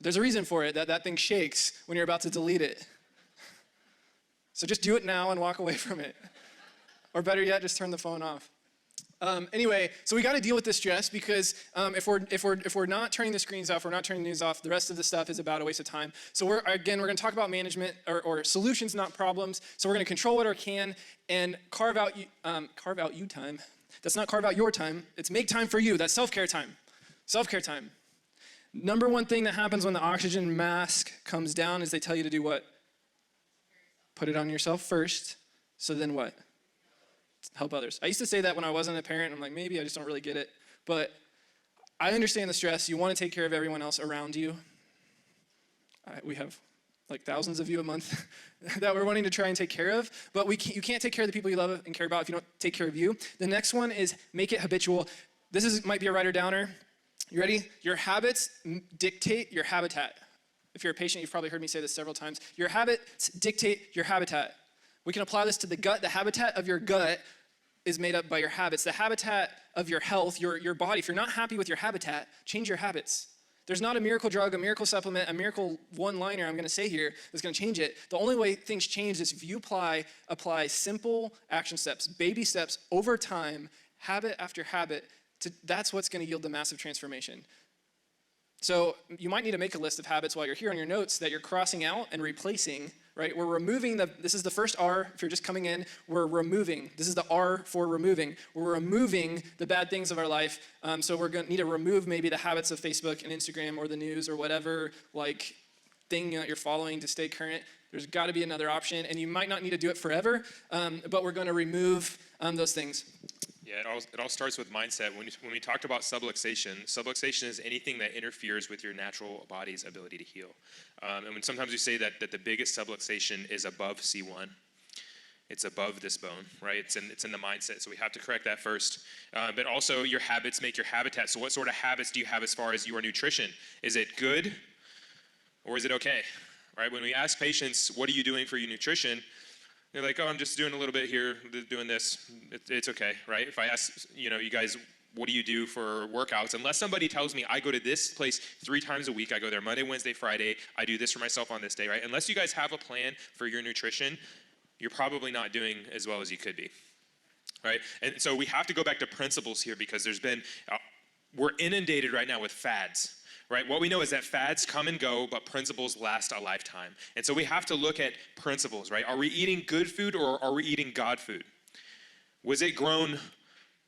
There's a reason for it, that thing shakes when you're about to delete it. So just do it now and walk away from it. Or better yet, just turn the phone off. Anyway, so we got to deal with this stress because if we're not turning the screens off, we're not turning the news off, the rest of the stuff is about a waste of time. So we're going to talk about management or solutions, not problems. So we're going to control what we can and carve out you time. That's not carve out your time. It's make time for you. That's self-care time. Self-care time. Number one thing that happens when the oxygen mask comes down is they tell you to do what? Put it on yourself first. So then what? Help others. I used to say that when I wasn't a parent. I'm like, maybe I just don't really get it. But I understand the stress. You want to take care of everyone else around you. We have like thousands of you a month that we're wanting to try and take care of. But you can't take care of the people you love and care about if you don't take care of you. The next one is make it habitual. This might be a writer downer. You ready? Your habits dictate your habitat. If you're a patient, you've probably heard me say this several times. Your habits dictate your habitat. We can apply this to the gut. The habitat of your gut is made up by your habits. The habitat of your health, your body. If you're not happy with your habitat, change your habits. There's not a miracle drug, a miracle supplement, a miracle one-liner I'm going to say here that's going to change it. The only way things change is if you apply simple action steps, baby steps over time, habit after habit. That's what's going to yield the massive transformation. So you might need to make a list of habits while you're here on your notes that you're crossing out and replacing, right? We're removing this is the first R, if you're just coming in, we're removing. This is the R for removing. We're removing the bad things of our life. So we're going to need to remove maybe the habits of Facebook and Instagram or the news or whatever like thing that you're following to stay current. There's got to be another option, and you might not need to do it forever, but we're going to remove those things. Yeah, it all starts with mindset. When we talked about subluxation is anything that interferes with your natural body's ability to heal. And when sometimes we say that the biggest subluxation is above C1, it's above this bone, right? It's in the mindset, so we have to correct that first. But also, your habits make your habitat. So what sort of habits do you have as far as your nutrition? Is it good, or is it okay? Right? When we ask patients, what are you doing for your nutrition? They're like, oh, I'm just doing a little bit here, doing this. It's okay, right? If I ask, you guys, what do you do for workouts? Unless somebody tells me I go to this place 3 times a week, I go there Monday, Wednesday, Friday, I do this for myself on this day, right? Unless you guys have a plan for your nutrition, you're probably not doing as well as you could be, right? And so we have to go back to principles here because we're inundated right now with fads. Right? What we know is that fads come and go, but principles last a lifetime. And so we have to look at principles, right? Are we eating good food or are we eating God food? Was it grown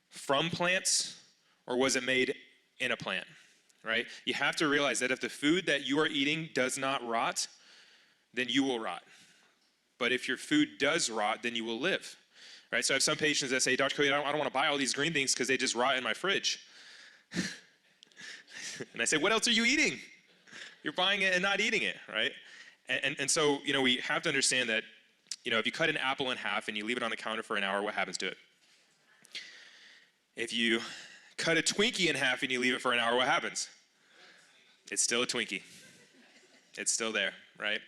from plants or was it made in a plant, right? You have to realize that if the food that you are eating does not rot, then you will rot. But if your food does rot, then you will live, right? So I have some patients that say, Dr. Cody, I don't want to buy all these green things because they just rot in my fridge. And I say, what else are you eating? You're buying it and not eating it, right? And so, we have to understand that if you cut an apple in half and you leave it on the counter for an hour, what happens to it? If you cut a Twinkie in half and you leave it for an hour, what happens? It's still a Twinkie. It's still there, right?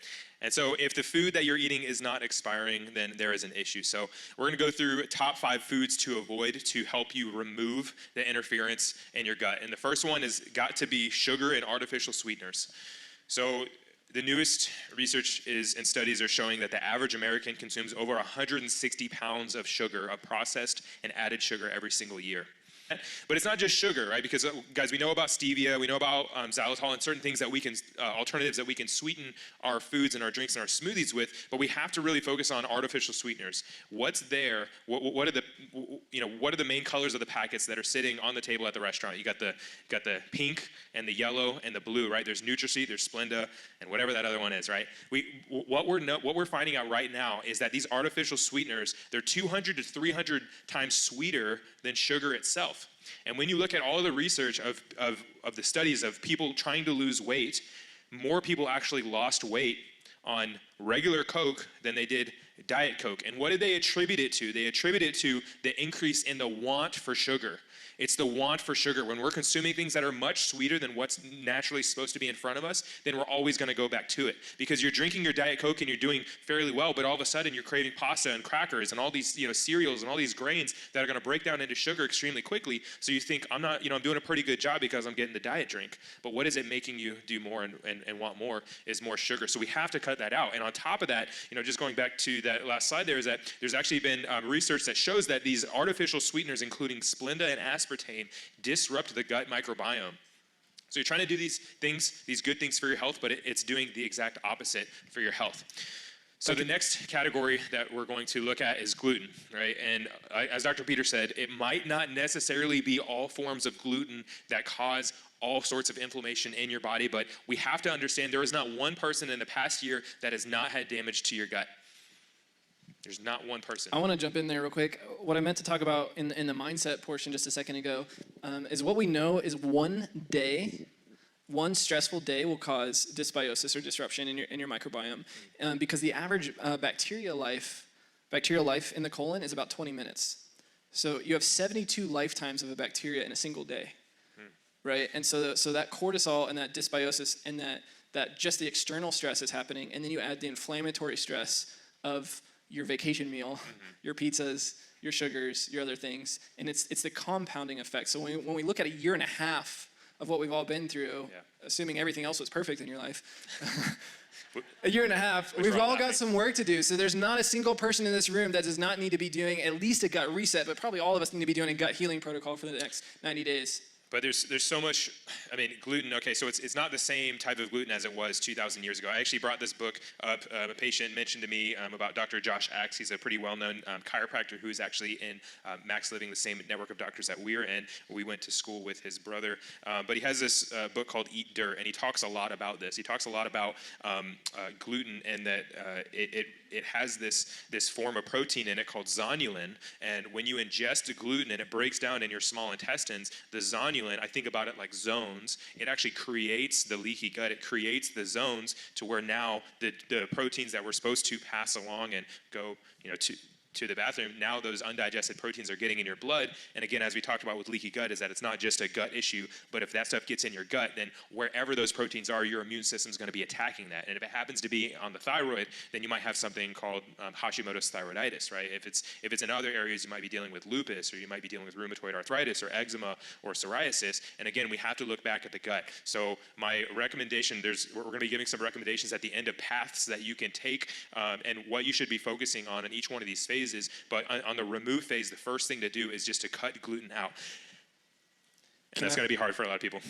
And so if the food that you're eating is not expiring, then there is an issue. So we're going to go through top 5 foods to avoid to help you remove the interference in your gut. And the first one is got to be sugar and artificial sweeteners. So the newest research and studies are showing that the average American consumes over 160 pounds of sugar, of processed and added sugar every single year. But it's not just sugar, right? Because guys, we know about stevia, we know about xylitol, and certain things that we can, alternatives that we can sweeten our foods and our drinks and our smoothies with. But we have to really focus on artificial sweeteners. What's there? What are the main colors of the packets that are sitting on the table at the restaurant? You got the pink and the yellow and the blue, right? There's Nutri-Seed, there's Splenda, and whatever that other one is, right? What we're finding out right now is that these artificial sweeteners, they're 200 to 300 times sweeter than sugar itself. And when you look at all of the research of the studies of people trying to lose weight, more people actually lost weight on regular Coke than they did Diet Coke. And what did they attribute it to? They attribute it to the increase in the want for sugar. It's the want for sugar. When we're consuming things that are much sweeter than what's naturally supposed to be in front of us, then we're always going to go back to it. Because you're drinking your Diet Coke and you're doing fairly well, but all of a sudden you're craving pasta and crackers and all these cereals and all these grains that are going to break down into sugar extremely quickly. So you think, I'm doing a pretty good job because I'm getting the diet drink. But what is it making you do more and want more is more sugar. So we have to cut that out. And on top of that, just going back to that last slide there, is that there's actually been research that shows that these artificial sweeteners, including Splenda and aspartame, disrupt the gut microbiome. So you're trying to do these things, these good things for your health, but it's doing the exact opposite for your health. So the next category that we're going to look at is gluten, right? And as Dr. Peter said, it might not necessarily be all forms of gluten that cause all sorts of inflammation in your body, but we have to understand there is not one person in the past year that has not had damage to your gut. There's not one person. I want to jump in there real quick. What I meant to talk about in the mindset portion just a second ago is what we know is one stressful day will cause dysbiosis or disruption in your microbiome, because the average bacterial life in the colon is about 20 minutes. So you have 72 lifetimes of a bacteria in a single day, right? And so that cortisol and that dysbiosis and that just the external stress is happening, and then you add the inflammatory stress of your vacation meal, your pizzas, your sugars, your other things, and it's the compounding effect. So when we look at a year and a half of what we've all been through, assuming everything else was perfect in your life, a year and a half, we've all got some work to do. So there's not a single person in this room that does not need to be doing at least a gut reset, but probably all of us need to be doing a gut healing protocol for the next 90 days. But there's so much, gluten, okay, so it's not the same type of gluten as it was 2,000 years ago. I actually brought this book up. A patient mentioned to me about Dr. Josh Axe. He's a pretty well-known chiropractor who's actually in Max Living, the same network of doctors that we're in. We went to school with his brother. But he has this book called Eat Dirt, and he talks a lot about this. He talks a lot about gluten and that it has this form of protein in it called zonulin. And when you ingest gluten and it breaks down in your small intestines, the zonulin, I think about it like zones. It actually creates the leaky gut. It creates the zones to where now the proteins that were supposed to pass along and go, to the bathroom, now those undigested proteins are getting in your blood. And again, as we talked about with leaky gut, is that it's not just a gut issue, but if that stuff gets in your gut, then wherever those proteins are, your immune system is going to be attacking that. And if it happens to be on the thyroid, then you might have something called Hashimoto's thyroiditis, right? If it's in other areas, you might be dealing with lupus, or you might be dealing with rheumatoid arthritis, or eczema, or psoriasis. And again, we have to look back at the gut. So my recommendation, we're going to be giving some recommendations at the end of paths that you can take, and what you should be focusing on in each one of these phases. But on the remove phase, the first thing to do is just to cut gluten out. And that's going to be hard for a lot of people.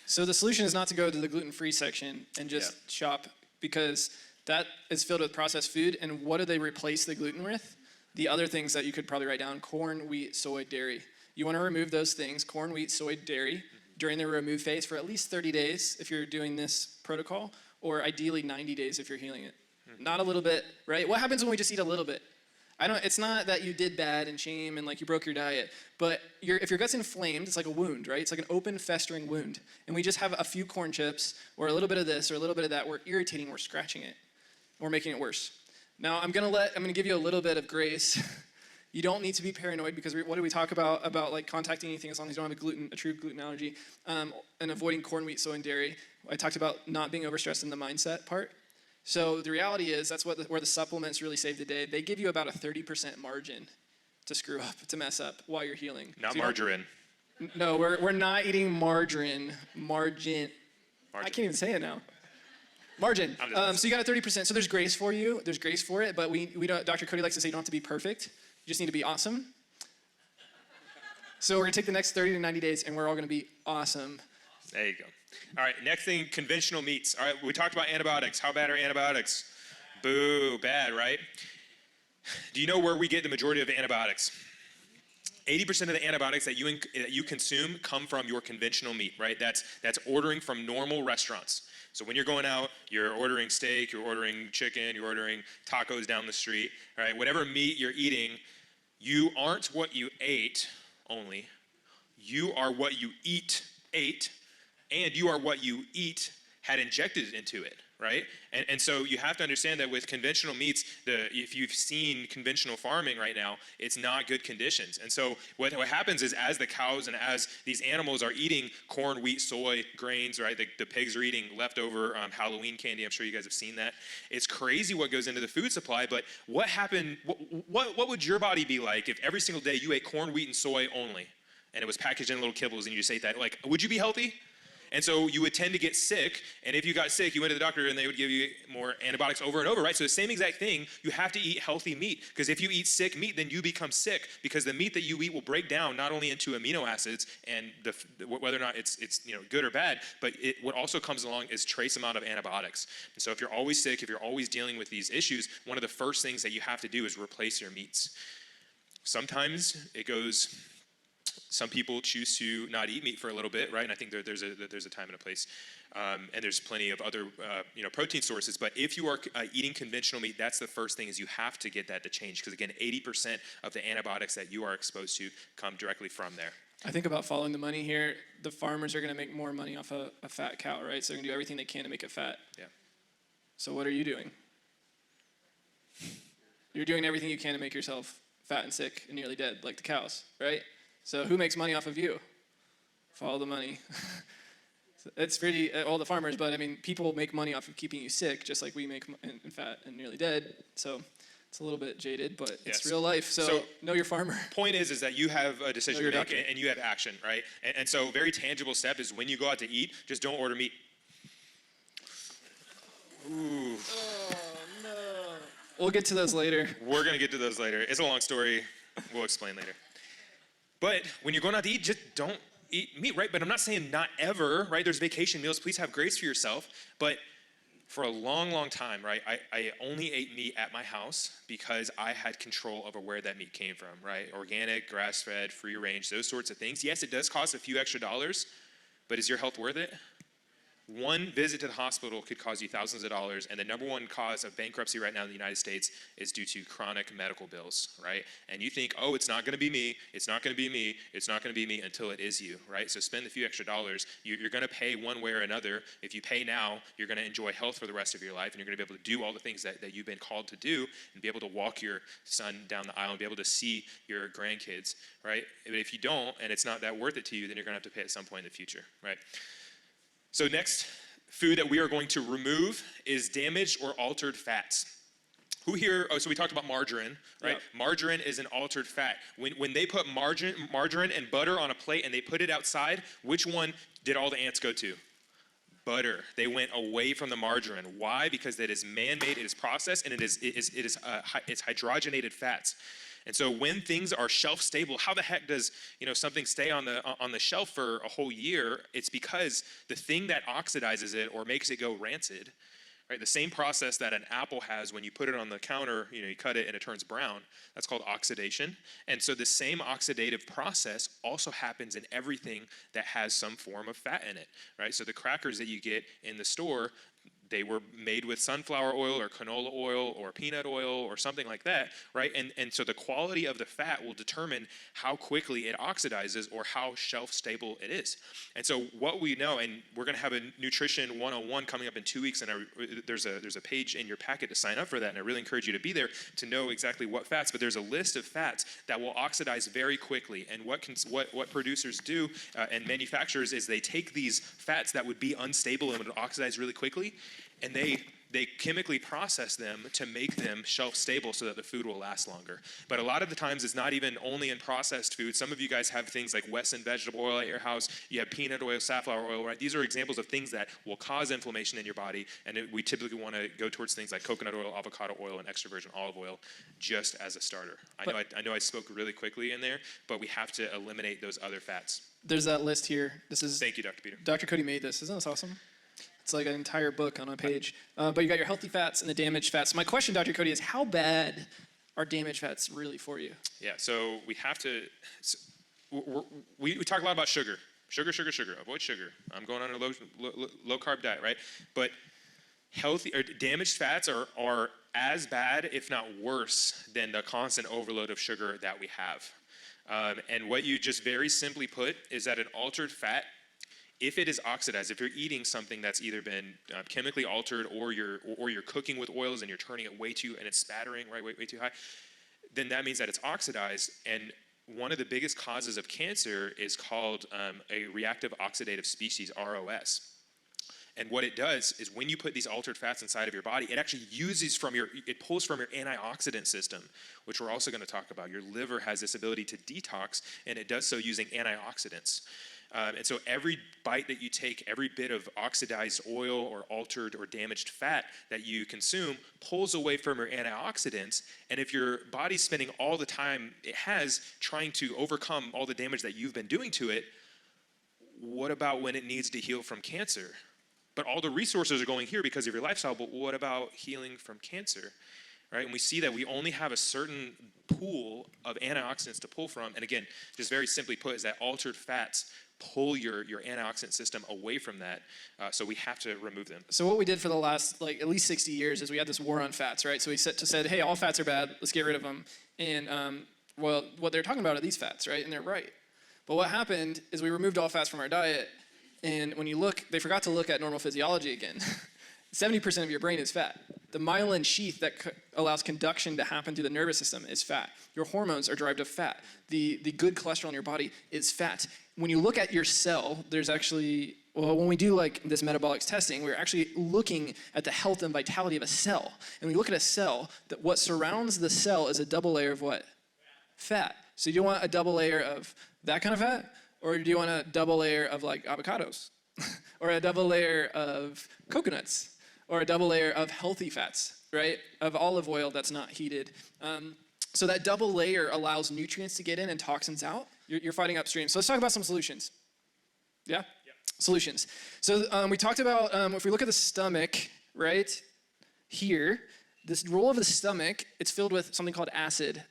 So the solution is not to go to the gluten-free section and just shop, because that is filled with processed food. And what do they replace the gluten with? The other things that you could probably write down: corn, wheat, soy, dairy. You want to remove those things, corn, wheat, soy, dairy, during the remove phase for at least 30 days if you're doing this protocol, or ideally 90 days if you're healing it. Not a little bit, right? What happens when we just eat a little bit? It's not that you did bad and shame and like you broke your diet, but if your gut's inflamed, it's like a wound, right? It's like an open, festering wound. And we just have a few corn chips or a little bit of this or a little bit of that. We're irritating, we're scratching it. We're making it worse. Now I'm gonna give you a little bit of grace. You don't need to be paranoid because what do we talk about like contacting anything as long as you don't have a true gluten allergy, and avoiding corn, wheat, soy, and dairy. I talked about not being overstressed in the mindset part. So the reality is that's where the supplements really save the day. They give you about a 30% margin to screw up, to mess up while you're healing. Not So margarine. no, we're not eating margarine. Margin. I can't even say it now. Margin. So you got a 30%. So there's grace for you. There's grace for it, but we don't. Dr. Cody likes to say you don't have to be perfect. You just need to be awesome. So we're gonna take the next 30 to 90 days, and we're all gonna be awesome. There you go. All right, next thing, conventional meats. All right, we talked about antibiotics. How bad are antibiotics? Boo, bad, right? Do you know where we get the majority of the antibiotics? 80% of the antibiotics that you consume come from your conventional meat, right? That's ordering from normal restaurants. So when you're going out, you're ordering steak, you're ordering chicken, you're ordering tacos down the street, right? Whatever meat you're eating, you aren't what you ate only. You are what you ate, and you are what you eat had injected into it, right? And so you have to understand that with conventional meats, if you've seen conventional farming right now, it's not good conditions. And so what happens is as the cows and as these animals are eating corn, wheat, soy, grains, right? The pigs are eating leftover Halloween candy. I'm sure you guys have seen that. It's crazy what goes into the food supply, but what happened, what would your body be like if every single day you ate corn, wheat, and soy only, and it was packaged in little kibbles and you just ate that? Like, would you be healthy? And so you would tend to get sick, and if you got sick, you went to the doctor and they would give you more antibiotics over and over, right? So the same exact thing, you have to eat healthy meat, because if you eat sick meat, then you become sick, because the meat that you eat will break down not only into amino acids and whether or not it's good or bad, but what also comes along is trace amount of antibiotics. And so if you're always sick, if you're always dealing with these issues, one of the first things that you have to do is replace your meats. Sometimes it goes. Some people choose to not eat meat for a little bit, right? And I think there's a time and a place, and there's plenty of other protein sources. But if you are eating conventional meat, that's the first thing, is you have to get that to change, because again, 80% of the antibiotics that you are exposed to come directly from there. I think about following the money here. The farmers are gonna make more money off a fat cow, right? So they're gonna do everything they can to make it fat. Yeah. So what are you doing? You're doing everything you can to make yourself fat and sick and nearly dead, like the cows, right? So who makes money off of you? Follow the money. It's pretty, all the farmers, but I mean, people make money off of keeping you sick, just like we make and fat and nearly dead. So it's a little bit jaded, but it's real life. So know your farmer. Point is that you have a decision Know to your make, doctor. and you have action, right? And so very tangible step is when you go out to eat, just don't order meat. Ooh. Oh, no. We'll get to those later. We're going to get to those later. It's a long story. We'll explain later. But when you're going out to eat, just don't eat meat, right? But I'm not saying not ever, right? There's vacation meals. Please have grace for yourself. But for a long, long time, right, I only ate meat at my house because I had control over where that meat came from, right? Organic, grass-fed, free range, those sorts of things. Yes, it does cost a few extra dollars, but is your health worth it? One visit to the hospital could cause you thousands of dollars, and the number one cause of bankruptcy right now in the United States is due to chronic medical bills, right? And you think, oh, it's not gonna be me, it's not gonna be me, it's not gonna be me, until it is you, right? So spend a few extra dollars. You're gonna pay one way or another. If you pay now, you're gonna enjoy health for the rest of your life, and you're gonna be able to do all the things that you've been called to do, and be able to walk your son down the aisle and be able to see your grandkids, right? But if you don't, and it's not that worth it to you, then you're gonna have to pay at some point in the future, right? So next food that we are going to remove is damaged or altered fats. Who here, so we talked about margarine, right? Yep. Margarine is an altered fat. When they put margarine and butter on a plate and they put it outside, which one did all the ants go to? Butter. They went away from the margarine. Why? Because it is man-made, it is processed, and it's hydrogenated fats. And so when things are shelf stable, how the heck does something stay on the shelf for a whole year? It's because the thing that oxidizes it or makes it go rancid, right? The same process that an apple has when you put it on the counter, you cut it and it turns brown. That's called oxidation. And so the same oxidative process also happens in everything that has some form of fat in it, right? So the crackers that you get in the store, they were made with sunflower oil or canola oil or peanut oil or something like that, right? And so the quality of the fat will determine how quickly it oxidizes or how shelf stable it is. And so what we know, and we're going to have a nutrition 101 coming up in 2 weeks, and there's a page in your packet to sign up for that, and I really encourage you to be there to know exactly what fats. But there's a list of fats that will oxidize very quickly. And what producers do and manufacturers is they take these fats that would be unstable and would oxidize really quickly, and they chemically process them to make them shelf stable so that the food will last longer. But a lot of the times it's not even only in processed food. Some of you guys have things like Wesson vegetable oil at your house. You have peanut oil, safflower oil, right? These are examples of things that will cause inflammation in your body. And we typically want to go towards things like coconut oil, avocado oil, and extra virgin olive oil just as a starter. I know I spoke really quickly in there, but we have to eliminate those other fats. There's that list here. Thank you, Dr. Peter. Dr. Cody made this. Isn't this awesome? It's like an entire book on a page. But you got your healthy fats and the damaged fats. My question, Dr. Cody, is how bad are damaged fats really for you? Yeah, so we have to, we talk a lot about sugar. Sugar, avoid sugar. I'm going on a low carb diet, right? But healthy or damaged fats are as bad, if not worse, than the constant overload of sugar that we have. And what you just very simply put is that an altered fat, if it is oxidized, if you're eating something that's either been chemically altered or you're cooking with oils and you're turning it way too, and it's spattering right way too high, then that means that it's oxidized. And one of the biggest causes of cancer is called a reactive oxidative species, ROS. And what it does is when you put these altered fats inside of your body, it actually it pulls from your antioxidant system, which we're also going to talk about. Your liver has this ability to detox, and it does so using antioxidants. And so every bite that you take, every bit of oxidized oil or altered or damaged fat that you consume pulls away from your antioxidants. And if your body's spending all the time it has trying to overcome all the damage that you've been doing to it, what about when it needs to heal from cancer? But all the resources are going here because of your lifestyle, but what about healing from cancer? Right? And we see that we only have a certain pool of antioxidants to pull from. And again, just very simply put, is that altered fats pull your antioxidant system away from that. So we have to remove them. So what we did for the last at least 60 years is we had this war on fats, right? So we said, hey, all fats are bad. Let's get rid of them. And what they're talking about are these fats, right? And they're right. But what happened is we removed all fats from our diet. And when you look, they forgot to look at normal physiology again. 70% of your brain is fat. The myelin sheath that allows conduction to happen through the nervous system is fat. Your hormones are derived of fat. The good cholesterol in your body is fat. When you look at your cell, there's actually, when we do this metabolic testing, we're actually looking at the health and vitality of a cell. And when you look at a cell, what surrounds the cell is a double layer of what? Fat. So do you want a double layer of that kind of fat? Or do you want a double layer of avocados? Or a double layer of coconuts? Or a double layer of healthy fats, right? Of olive oil that's not heated. So that double layer allows nutrients to get in and toxins out. You're fighting upstream. So let's talk about some solutions. Yeah? Solutions. So we talked about, if we look at the stomach, right, here, this roll of the stomach, it's filled with something called acid.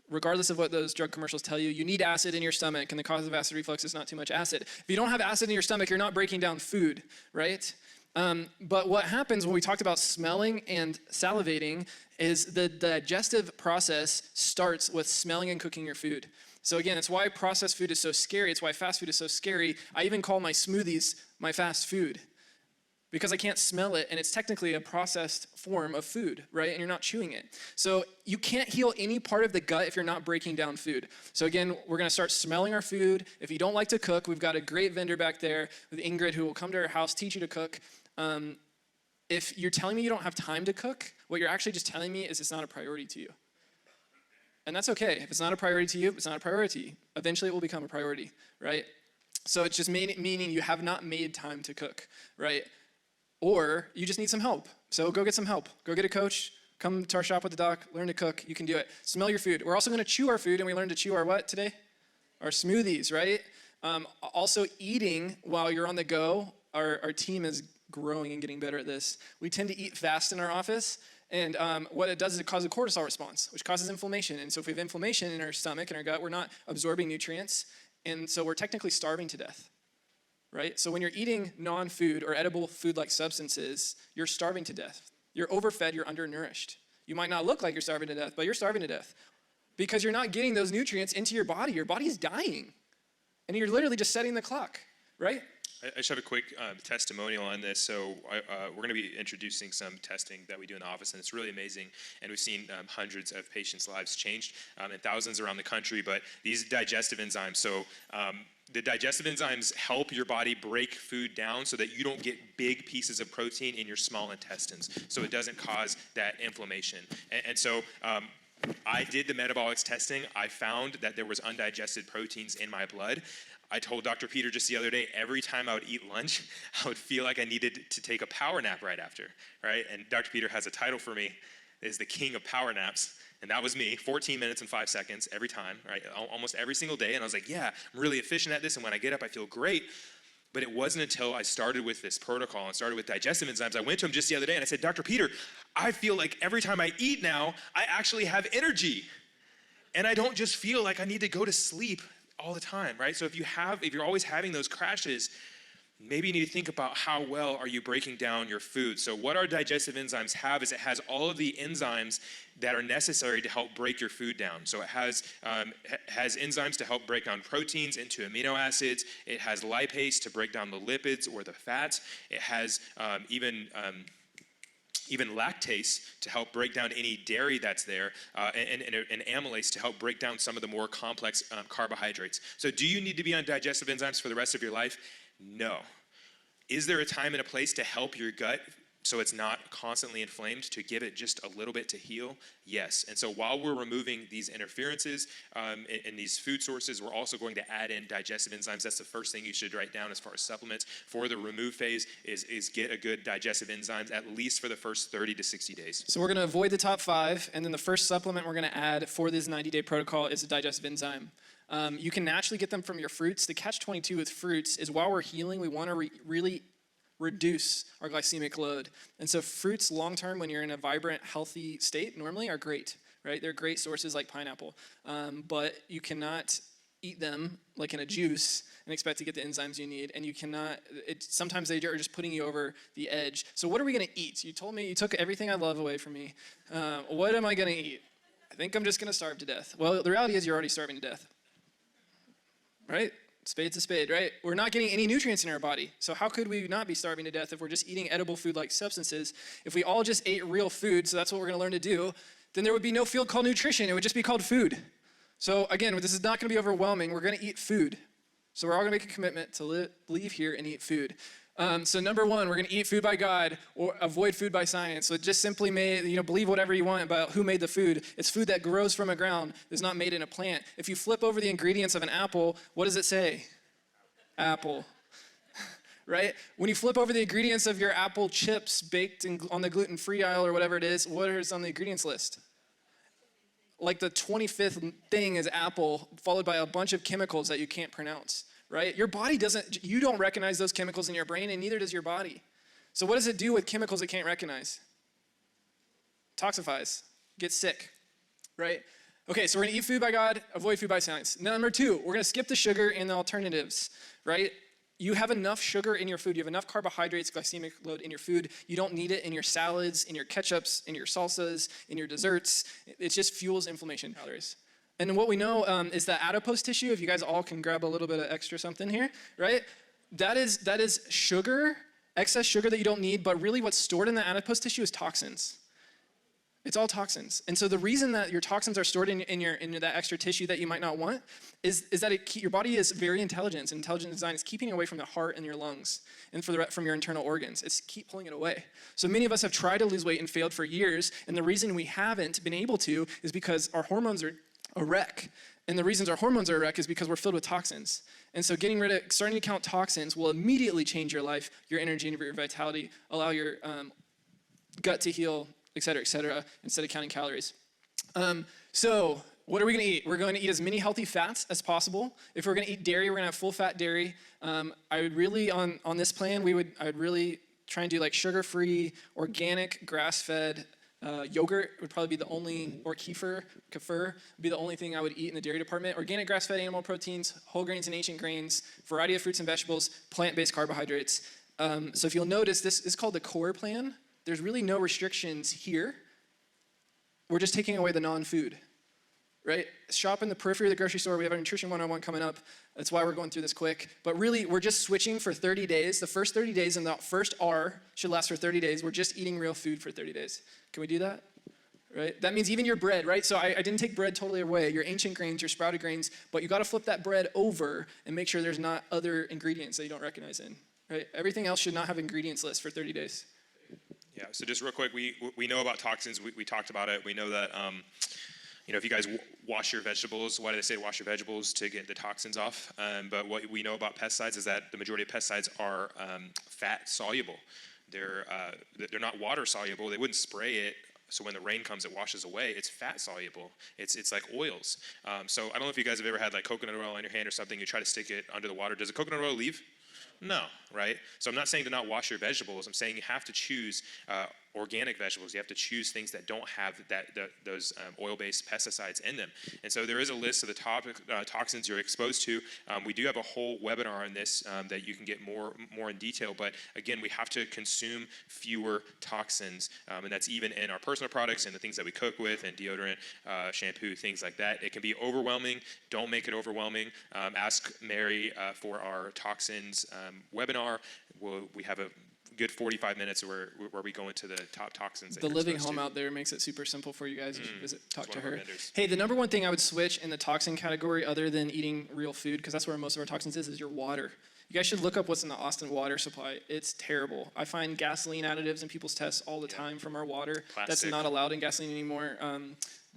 Regardless of what those drug commercials tell you, you need acid in your stomach, and the cause of acid reflux is not too much acid. If you don't have acid in your stomach, you're not breaking down food, right? But what happens when we talked about smelling and salivating is the digestive process starts with smelling and cooking your food. So again, it's why processed food is so scary. It's why fast food is so scary. I even call my smoothies my fast food because I can't smell it, and it's technically a processed form of food, right? And you're not chewing it. So you can't heal any part of the gut if you're not breaking down food. So again, we're gonna start smelling our food. If you don't like to cook, we've got a great vendor back there with Ingrid who will come to our house, teach you to cook. If you're telling me you don't have time to cook, what you're actually just telling me is it's not a priority to you. And that's okay. If it's not a priority to you, it's not a priority. Eventually it will become a priority, right? So it's just meaning you have not made time to cook, right? Or you just need some help. So go get some help. Go get a coach. Come to our shop with the doc. Learn to cook. You can do it. Smell your food. We're also going to chew our food, and we learned to chew our what today? Our smoothies, right? Also eating while you're on the go. Our team is growing and getting better at this. We tend to eat fast in our office, and what it does is it causes a cortisol response, which causes inflammation. And so if we have inflammation in our stomach and our gut, we're not absorbing nutrients, and so we're technically starving to death, right? So when you're eating non-food or edible food-like substances, you're starving to death. You're overfed, you're undernourished. You might not look like you're starving to death, but you're starving to death because you're not getting those nutrients into your body. Your body's dying, and you're literally just setting the clock, right? I just have a quick testimonial on this. So we're going to be introducing some testing that we do in the office, and it's really amazing. And we've seen hundreds of patients' lives changed and thousands around the country. But these digestive enzymes, so the digestive enzymes help your body break food down so that you don't get big pieces of protein in your small intestines, so it doesn't cause that inflammation. And so I did the metabolics testing. I found that there was undigested proteins in my blood. I told Dr. Peter just the other day, every time I would eat lunch, I would feel like I needed to take a power nap right after, right? And Dr. Peter has a title for me, is the king of power naps. And that was me, 14 minutes and 5 seconds every time, right? Almost every single day. And I was like, yeah, I'm really efficient at this. And when I get up, I feel great. But it wasn't until I started with this protocol and started with digestive enzymes, I went to him just the other day and I said, Dr. Peter, I feel like every time I eat now, I actually have energy. And I don't just feel like I need to go to sleep all the time, right? So if you're always having those crashes, maybe you need to think about how well are you breaking down your food. So what our digestive enzymes have is it has all of the enzymes that are necessary to help break your food down. So it has enzymes to help break down proteins into amino acids. It has lipase to break down the lipids or the fats. It has even lactase to help break down any dairy that's there, and amylase to help break down some of the more complex carbohydrates. So do you need to be on digestive enzymes for the rest of your life? No. Is there a time and a place to help your gut so it's not constantly inflamed, to give it just a little bit to heal? Yes. And so while we're removing these interferences in these food sources, we're also going to add in digestive enzymes. That's the first thing you should write down as far as supplements for the remove phase is get a good digestive enzymes at least for the first 30 to 60 days. So we're going to avoid the top 5, and then the first supplement we're going to add for this 90-day protocol is a digestive enzyme. You can naturally get them from your fruits. The catch-22 with fruits is while we're healing, we want to really reduce our glycemic load. And so fruits long-term, when you're in a vibrant, healthy state, normally are great, right? They're great sources like pineapple. But you cannot eat them like in a juice and expect to get the enzymes you need. And you cannot, sometimes they are just putting you over the edge. So what are we going to eat? You told me, you took everything I love away from me. What am I going to eat? I think I'm just going to starve to death. Well, the reality is you're already starving to death, right? Spade's a spade, right? We're not getting any nutrients in our body. So how could we not be starving to death if we're just eating edible food-like substances? If we all just ate real food, so that's what we're going to learn to do, then there would be no field called nutrition. It would just be called food. So again, this is not going to be overwhelming. We're going to eat food. So we're all going to make a commitment to leave here and eat food. So number 1, we're going to eat food by God or avoid food by science. So just simply believe whatever you want about who made the food. It's food that grows from a ground. It's not made in a plant. If you flip over the ingredients of an apple, what does it say? Apple. Right? When you flip over the ingredients of your apple chips baked on the gluten-free aisle or whatever it is, what is on the ingredients list? Like the 25th thing is apple, followed by a bunch of chemicals that you can't pronounce. Right? Your body you don't recognize those chemicals in your brain, and neither does your body. So what does it do with chemicals it can't recognize? Toxifies, gets sick, right? Okay, so we're gonna eat food by God, avoid food by science. Number 2, we're gonna skip the sugar and the alternatives, right? You have enough sugar in your food, you have enough carbohydrates, glycemic load in your food. You don't need it in your salads, in your ketchups, in your salsas, in your desserts. It just fuels inflammation calories. And what we know is that adipose tissue, if you guys all can grab a little bit of extra something here, right? That is sugar, excess sugar that you don't need, but really what's stored in the adipose tissue is toxins. It's all toxins. And so the reason that your toxins are stored in that extra tissue that you might not want is that your body is very intelligent. Intelligent design is keeping it away from the heart and your lungs and from your internal organs. It's keep pulling it away. So many of us have tried to lose weight and failed for years. And the reason we haven't been able to is because our hormones are a wreck. And the reasons our hormones are a wreck is because we're filled with toxins. And so starting to count toxins will immediately change your life, your energy, and your vitality, allow your gut to heal, et cetera, instead of counting calories. So what are we gonna eat? We're going to eat as many healthy fats as possible. If we're gonna eat dairy, we're gonna have full fat dairy. I would really, on this plan, I would really try and do like sugar-free, organic, grass-fed Yogurt would probably be the only, or kefir would be the only thing I would eat in the dairy department. Organic grass-fed animal proteins, whole grains and ancient grains, variety of fruits and vegetables, plant-based carbohydrates. So if you'll notice, this is called the core plan. There's really no restrictions here. We're just taking away the non-food, right? Shop in the periphery of the grocery store. We have our Nutrition 101 coming up. That's why we're going through this quick. But really, we're just switching for 30 days. The first 30 days and the first R should last for 30 days. We're just eating real food for 30 days. Can we do that? Right? That means even your bread, right? So I didn't take bread totally away. Your ancient grains, your sprouted grains, but you got to flip that bread over and make sure there's not other ingredients that you don't recognize in, right? Everything else should not have ingredients list for 30 days. Yeah, so just real quick, we know about toxins. We talked about it. We know that, if you guys wash your vegetables, why do they say wash your vegetables? To get the toxins off. But what we know about pesticides is that the majority of pesticides are fat soluble. They're not water soluble. They wouldn't spray it. So when the rain comes, it washes away. It's fat soluble. It's like oils. So I don't know if you guys have ever had like coconut oil on your hand or something. You try to stick it under the water. Does the coconut oil leave? No, right? So I'm not saying to not wash your vegetables. I'm saying you have to choose organic vegetables. You have to choose things that don't have those oil-based pesticides in them. And so there is a list of the toxins you're exposed to. We do have a whole webinar on this that you can get more in detail. But again, we have to consume fewer toxins, and that's even in our personal products and the things that we cook with, and deodorant, shampoo, things like that. It can be overwhelming. Don't make it overwhelming. Ask Mary for our toxins webinar. We have a good 45 minutes where we go into the top toxins. The Living Home out there makes it super simple for you guys. You should visit, talk to her. Vendors. Hey, the number one thing I would switch in the toxin category, other than eating real food, because that's where most of our toxins is your water. You guys should look up what's in the Austin water supply. It's terrible. I find gasoline additives in people's tests all the time from our water. Plastic. That's not allowed in gasoline anymore.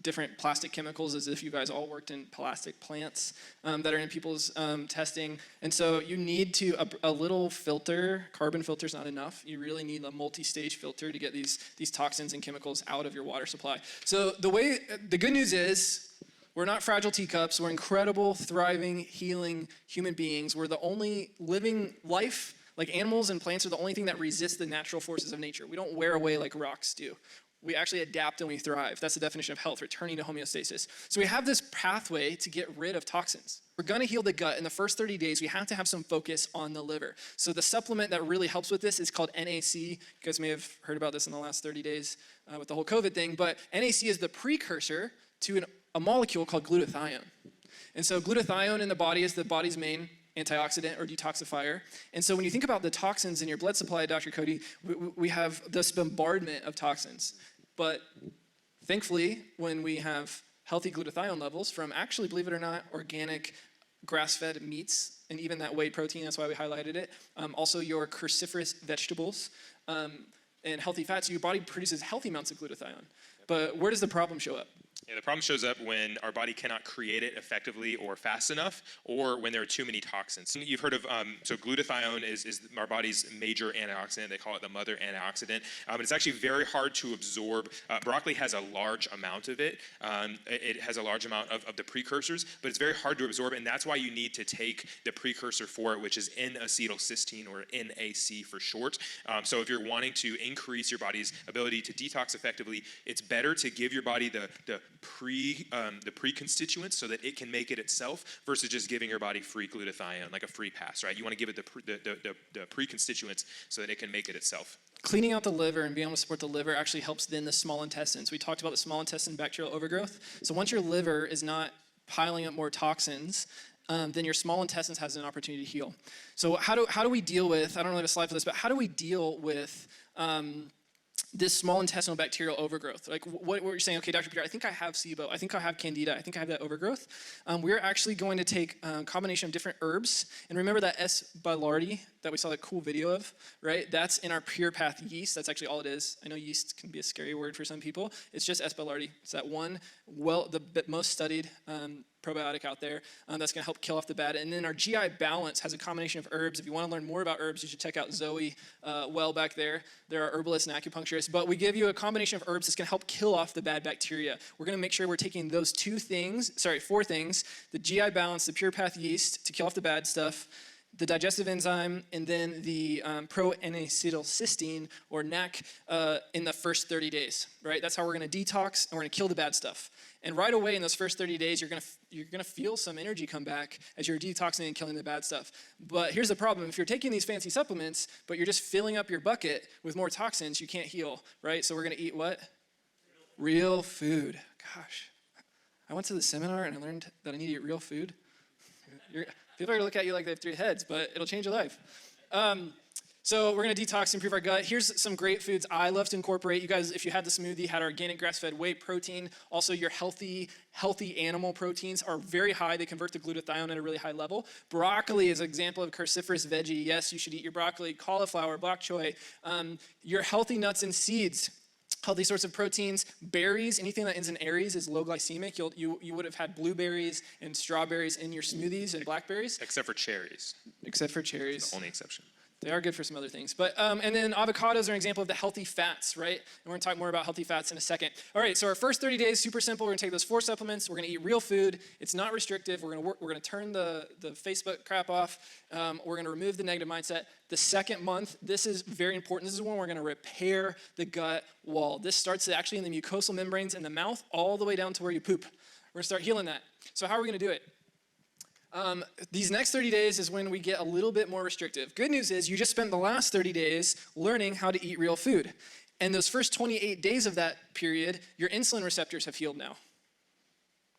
Different plastic chemicals, as if you guys all worked in plastic plants that are in people's testing. And so you need to, a little filter, carbon filter is not enough. You really need a multi-stage filter to get these toxins and chemicals out of your water supply. So the good news is, we're not fragile teacups. We're incredible, thriving, healing human beings. We're the only living life, like animals and plants are the only thing that resists the natural forces of nature. We don't wear away like rocks do. We actually adapt and we thrive. That's the definition of health, returning to homeostasis. So we have this pathway to get rid of toxins. We're gonna heal the gut. In the first 30 days, we have to have some focus on the liver. So the supplement that really helps with this is called NAC. You guys may have heard about this in the last 30 days with the whole COVID thing, but NAC is the precursor to a molecule called glutathione. And so glutathione in the body is the body's main antioxidant or detoxifier. And so when you think about the toxins in your blood supply, Dr. Cody, we have this bombardment of toxins. But thankfully, when we have healthy glutathione levels from actually, believe it or not, organic grass-fed meats, and even that whey protein, that's why we highlighted it, also your cruciferous vegetables, and healthy fats, your body produces healthy amounts of glutathione. But where does the problem show up? Yeah, the problem shows up when our body cannot create it effectively or fast enough, or when there are too many toxins. You've heard of, so glutathione is our body's major antioxidant. They call it the mother antioxidant. It's actually very hard to absorb. Broccoli has a large amount of it. It has a large amount of the precursors, but it's very hard to absorb, and that's why you need to take the precursor for it, which is N-acetylcysteine, or NAC for short. So if you're wanting to increase your body's ability to detox effectively, it's better to give your body the pre-constituents so that it can make it itself, versus just giving your body free glutathione, like a free pass, right? You want to give it the pre-constituents so that it can make it itself. Cleaning out the liver and being able to support the liver actually helps then the small intestines. We talked about the small intestine bacterial overgrowth. So once your liver is not piling up more toxins, then your small intestines has an opportunity to heal. So how do we deal with, I don't have a slide for this, but how do we deal with this small intestinal bacterial overgrowth? Like what you're saying, okay, Dr. Pierre, I think I have SIBO, I think I have Candida, I think I have that overgrowth. We're actually going to take a combination of different herbs, and remember that S. boulardii that we saw that cool video of, right? That's in our Pure Path yeast. That's actually all it is. I know yeast can be a scary word for some people. It's just S. boulardii. It's that one, the most studied probiotic out there that's going to help kill off the bad. And then our GI Balance has a combination of herbs. If you want to learn more about herbs, you should check out Zoe well back there. There are herbalists and acupuncturists, but we give you a combination of herbs that's going to help kill off the bad bacteria. We're going to make sure we're taking those four things, the GI Balance, the Pure Path yeast to kill off the bad stuff, the digestive enzyme, and then the pro-N-acetylcysteine, or NAC, in the first 30 days, right? That's how we're going to detox, and we're going to kill the bad stuff. And right away in those first 30 days, you're gonna feel some energy come back as you're detoxing and killing the bad stuff. But here's the problem: if you're taking these fancy supplements, but you're just filling up your bucket with more toxins, you can't heal, right? So we're gonna eat what? Real food. Gosh, I went to the seminar and I learned that I need to eat real food. People are gonna look at you like they have 3 heads, but it'll change your life. So we're gonna detox, improve our gut. Here's some great foods I love to incorporate. You guys, if you had the smoothie, had organic grass-fed whey protein. Also, your healthy animal proteins are very high. They convert to glutathione at a really high level. Broccoli is an example of cruciferous veggie. Yes, you should eat your broccoli. Cauliflower, bok choy. Your healthy nuts and seeds. Healthy sorts of proteins. Berries, anything that ends in Aries is low glycemic. You would have had blueberries and strawberries in your smoothies, and blackberries. Except for cherries. Except for cherries. The only exception. They are good for some other things. But and then avocados are an example of the healthy fats, right? And we're gonna talk more about healthy fats in a second. All right, so our first 30 days, super simple. We're gonna take those 4 supplements. We're gonna eat real food. It's not restrictive. We're gonna turn the Facebook crap off. We're gonna remove the negative mindset. The second month, this is very important. This is when we're gonna repair the gut wall. This starts actually in the mucosal membranes in the mouth all the way down to where you poop. We're gonna start healing that. So how are we gonna do it? These next 30 days is when we get a little bit more restrictive. Good news is you just spent the last 30 days learning how to eat real food. And those first 28 days of that period, your insulin receptors have healed now.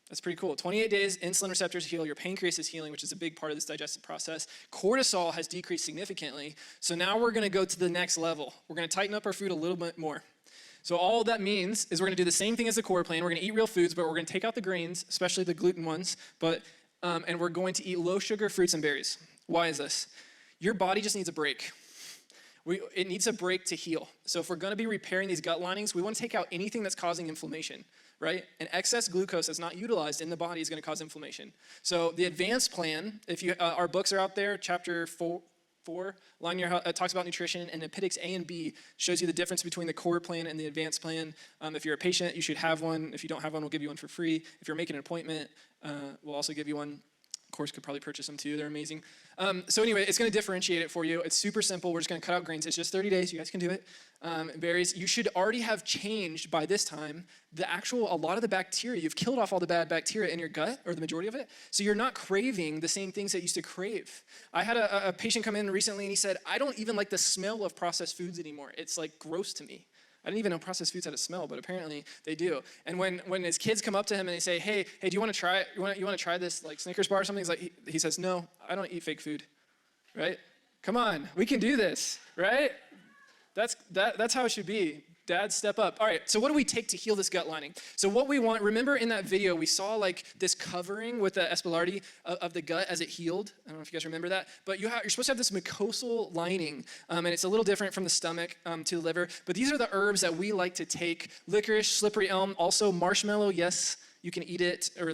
That's pretty cool. 28 days, insulin receptors heal, your pancreas is healing, which is a big part of this digestive process. Cortisol has decreased significantly. So now we're gonna go to the next level. We're gonna tighten up our food a little bit more. So all that means is we're gonna do the same thing as the core plan. We're gonna eat real foods, but we're gonna take out the grains, especially the gluten ones, and we're going to eat low sugar fruits and berries. Why is this? Your body just needs a break. It needs a break to heal. So if we're gonna be repairing these gut linings, we wanna take out anything that's causing inflammation, right? And excess glucose that's not utilized in the body is gonna cause inflammation. So the advanced plan, our books are out there, chapter 4, Line Your Health, talks about nutrition, and Appendix A and B shows you the difference between the core plan and the advanced plan. If you're a patient, you should have one. If you don't have one, we'll give you one for free. If you're making an appointment, we'll also give you one. Of course, could probably purchase them too. They're amazing. So anyway, it's going to differentiate it for you. It's super simple. We're just going to cut out grains. It's just 30 days. You guys can do it. Berries. You should already have changed by this time a lot of the bacteria. You've killed off all the bad bacteria in your gut, or the majority of it. So you're not craving the same things that you used to crave. I had a patient come in recently, and he said, I don't even like the smell of processed foods anymore. It's like gross to me. I didn't even know processed foods had a smell, but apparently they do. And when his kids come up to him and they say, hey, do you want to try you want to try this like Snickers bar or something? He says, no, I don't eat fake food, right? Come on, we can do this, right? That's how it should be. Dads, step up. All right, so what do we take to heal this gut lining? So what we want, remember in that video, we saw like this covering with the Espelardi of the gut as it healed. I don't know if you guys remember that, but you're supposed to have this mucosal lining, and it's a little different from the stomach to the liver, but these are the herbs that we like to take. Licorice, slippery elm, also marshmallow, yes, you can eat it, or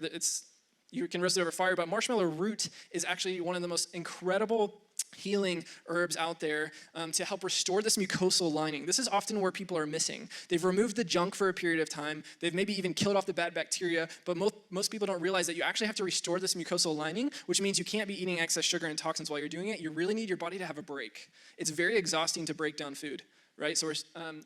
you can roast it over fire, but marshmallow root is actually one of the most incredible healing herbs out there to help restore this mucosal lining. This is often where people are missing. They've removed the junk for a period of time. They've maybe even killed off the bad bacteria, but most people don't realize that you actually have to restore this mucosal lining, which means you can't be eating excess sugar and toxins while you're doing it. You really need your body to have a break. It's very exhausting to break down food. Right,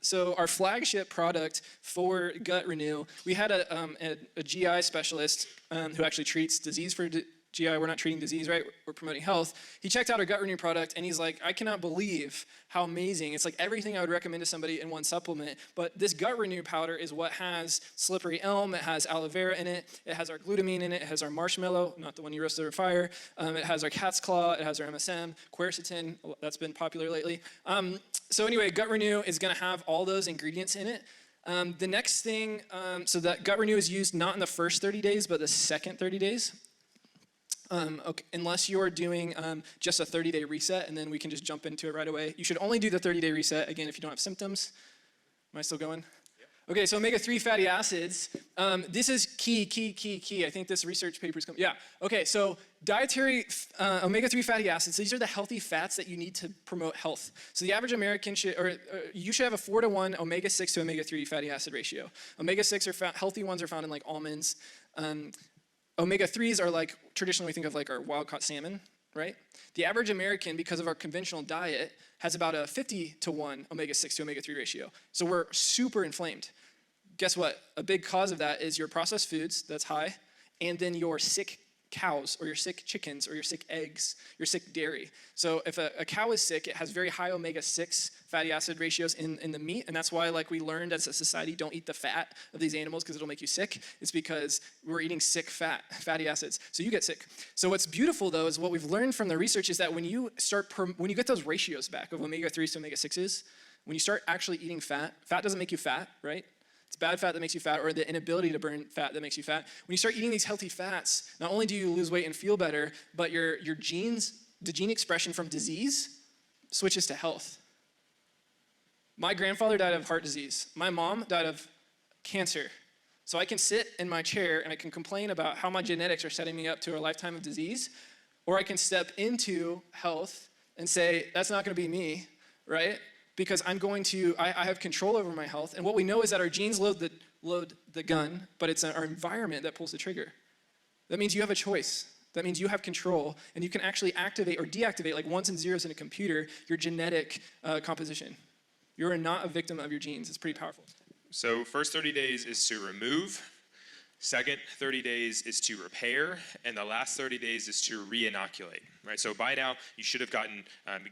so our flagship product for Gut Renew, we had a GI specialist who actually treats disease for GI. We're not treating disease, right? We're promoting health. He checked out our Gut Renew product, and he's like, I cannot believe how amazing. It's like everything I would recommend to somebody in one supplement, but this Gut Renew powder is what has slippery elm, it has aloe vera in it, it has our glutamine in it, it has our marshmallow, not the one you roasted over fire, it has our cat's claw, it has our MSM, quercetin, that's been popular lately. So anyway, Gut Renew is gonna have all those ingredients in it. The next thing, so that Gut Renew is used not in the first 30 days, but the second 30 days. Okay, unless you're doing just a 30-day reset, and then we can just jump into it right away. You should only do the 30-day reset, again, if you don't have symptoms. Am I still going? Yep. Okay, so omega-3 fatty acids. This is key. I think this research paper is coming. Yeah, okay, so dietary omega-3 fatty acids, these are the healthy fats that you need to promote health. So the average American you should have a 4-to-1 omega-6 to omega-3 fatty acid ratio. Omega-6 healthy ones are found in like almonds. Omega-3s are like, traditionally we think of like our wild-caught salmon, right? The average American, because of our conventional diet, has about a 50-to-1 omega-6 to omega-3 ratio. So we're super inflamed. Guess what? A big cause of that is your processed foods, that's high, and then your sick cows or your sick chickens or your sick eggs, your sick dairy. So if a cow is sick, it has very high omega-6 fatty acid ratios in the meat, and that's why, like, we learned as a society, don't eat the fat of these animals because it'll make you sick. It's because we're eating sick fatty acids, so you get sick. So what's beautiful, though, is what we've learned from the research is that when you get those ratios back of omega-3s to omega-6s, when you start actually eating fat doesn't make you fat, right? It's bad fat that makes you fat, or the inability to burn fat that makes you fat. When you start eating these healthy fats, not only do you lose weight and feel better, but your genes, the gene expression from disease switches to health. My grandfather died of heart disease. My mom died of cancer. So I can sit in my chair and I can complain about how my genetics are setting me up to a lifetime of disease, or I can step into health and say, that's not gonna be me, right? Because I have control over my health. And what we know is that our genes load the gun, but it's our environment that pulls the trigger. That means you have a choice. That means you have control, and you can actually activate or deactivate, like ones and zeros in a computer, your genetic composition. You're not a victim of your genes. It's pretty powerful. So first 30 days is to remove. Second 30 days is to repair, and the last 30 days is to re-inoculate, right? So by now, you should have gotten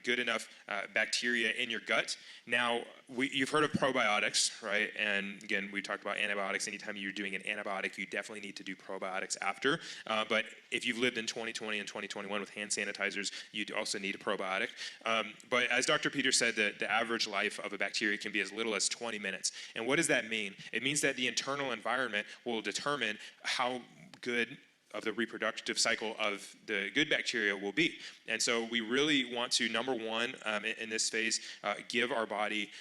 good enough bacteria in your gut. Now, you've heard of probiotics, right? And again, we talked about antibiotics. Anytime you're doing an antibiotic, you definitely need to do probiotics after. But if you've lived in 2020 and 2021 with hand sanitizers, you also need a probiotic. But as Dr. Peter said, the average life of a bacteria can be as little as 20 minutes. And what does that mean? It means that the internal environment will determine how good of the reproductive cycle of the good bacteria will be. And so we really want to, number one, in this phase, give our body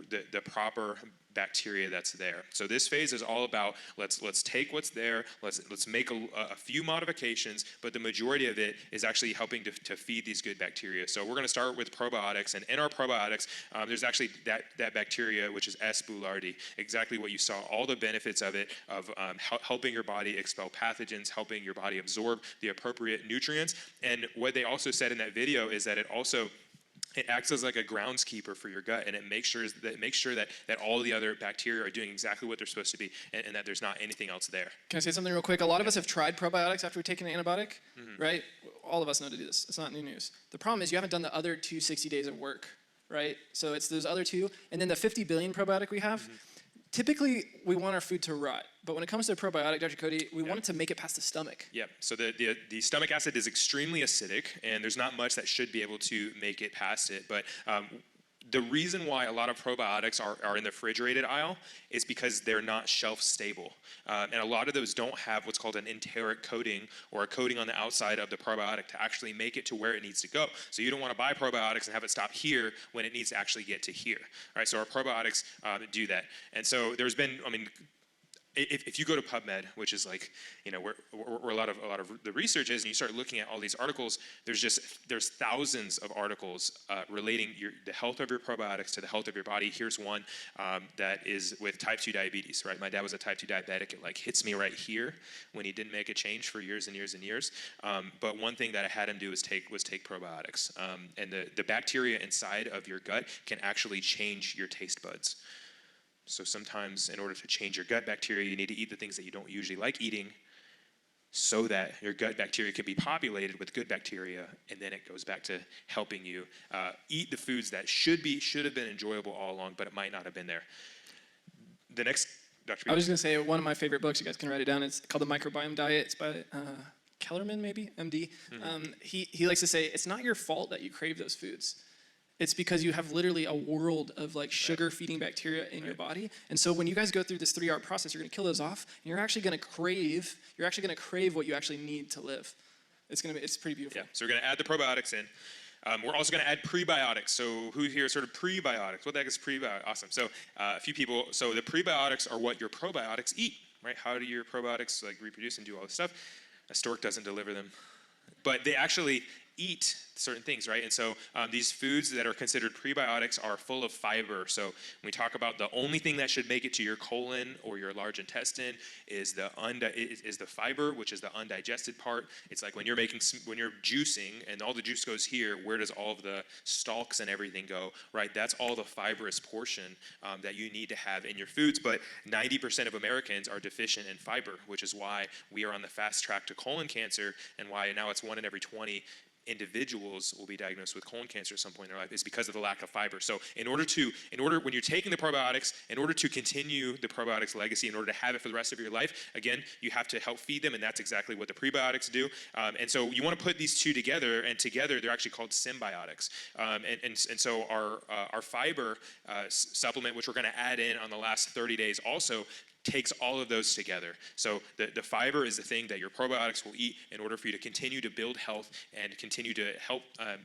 the proper bacteria that's there. So this phase is all about let's take what's there, let's make a few modifications, but the majority of it is actually helping to feed these good bacteria. So we're going to start with probiotics, and in our probiotics, there's actually that bacteria, which is S. boulardii, exactly what you saw, all the benefits of it, of helping your body expel pathogens, helping your body absorb the appropriate nutrients. And what they also said in that video is that it acts as like a groundskeeper for your gut, and it makes sure that all the other bacteria are doing exactly what they're supposed to be, and that there's not anything else there. Can I say something real quick? A lot of us have tried probiotics after we've taken an antibiotic, right? All of us know to do this. It's not new news. The problem is you haven't done the other 260 days of work, right? So it's those other two, and then the 50 billion probiotic we have. Typically, we want our food to rot, but when it comes to a probiotic, Dr. Cody, we want it to make it past the stomach. Yep. So the stomach acid is extremely acidic, and there's not much that should be able to make it past it. But the reason why a lot of probiotics are in the refrigerated aisle is because they're not shelf stable. And a lot of those don't have what's called an enteric coating, or a coating on the outside of the probiotic to actually make it to where it needs to go. So you don't want to buy probiotics and have it stop here when it needs to actually get to here. All right, so our probiotics do that. And so there's been, if you go to PubMed, which is like, where a lot of the research is, and you start looking at all these articles, there's thousands of articles relating the health of your probiotics to the health of your body. Here's one that is with type 2 diabetes, right? My dad was a type 2 diabetic. It like hits me right here when he didn't make a change for years and years and years. But one thing that I had him do was take probiotics. And the bacteria inside of your gut can actually change your taste buds. So sometimes in order to change your gut bacteria, you need to eat the things that you don't usually like eating so that your gut bacteria can be populated with good bacteria, and then it goes back to helping you eat the foods that should have been enjoyable all along, but it might not have been there. The next, Dr. I was just going to say, one of my favorite books, you guys can write it down, it's called The Microbiome Diet. It's by Kellerman, maybe, MD. He likes to say, it's not your fault that you crave those foods. It's because you have literally a world of like sugar-feeding bacteria in your body. And so when you guys go through this 3-hour process, you're gonna kill those off, and you're actually gonna crave what you actually need to live. It's pretty beautiful. Yeah, so we're gonna add the probiotics in. We're also gonna add prebiotics. So who here is sort of prebiotics? What the heck is prebiotics? Awesome, so a few people, so the prebiotics are what your probiotics eat, right? How do your probiotics like reproduce and do all this stuff? A stork doesn't deliver them. But they actually eat certain things, right? And so these foods that are considered prebiotics are full of fiber. So when we talk about the only thing that should make it to your colon or your large intestine is the fiber, which is the undigested part. It's like when you're juicing and all the juice goes here, where does all of the stalks and everything go, right? That's all the fibrous portion that you need to have in your foods. But 90% of Americans are deficient in fiber, which is why we are on the fast track to colon cancer, and why now it's 1 in every 20 individuals will be diagnosed with colon cancer at some point in their life, is because of the lack of fiber. So in order when you're taking the probiotics, in order to continue the probiotics legacy, in order to have it for the rest of your life, again, you have to help feed them, and that's exactly what the prebiotics do. And so you want to put these two together, and together they're actually called symbiotics. And so our fiber supplement, which we're going to add in on the last 30 days also, takes all of those together. So the fiber is the thing that your probiotics will eat in order for you to continue to build health and continue to help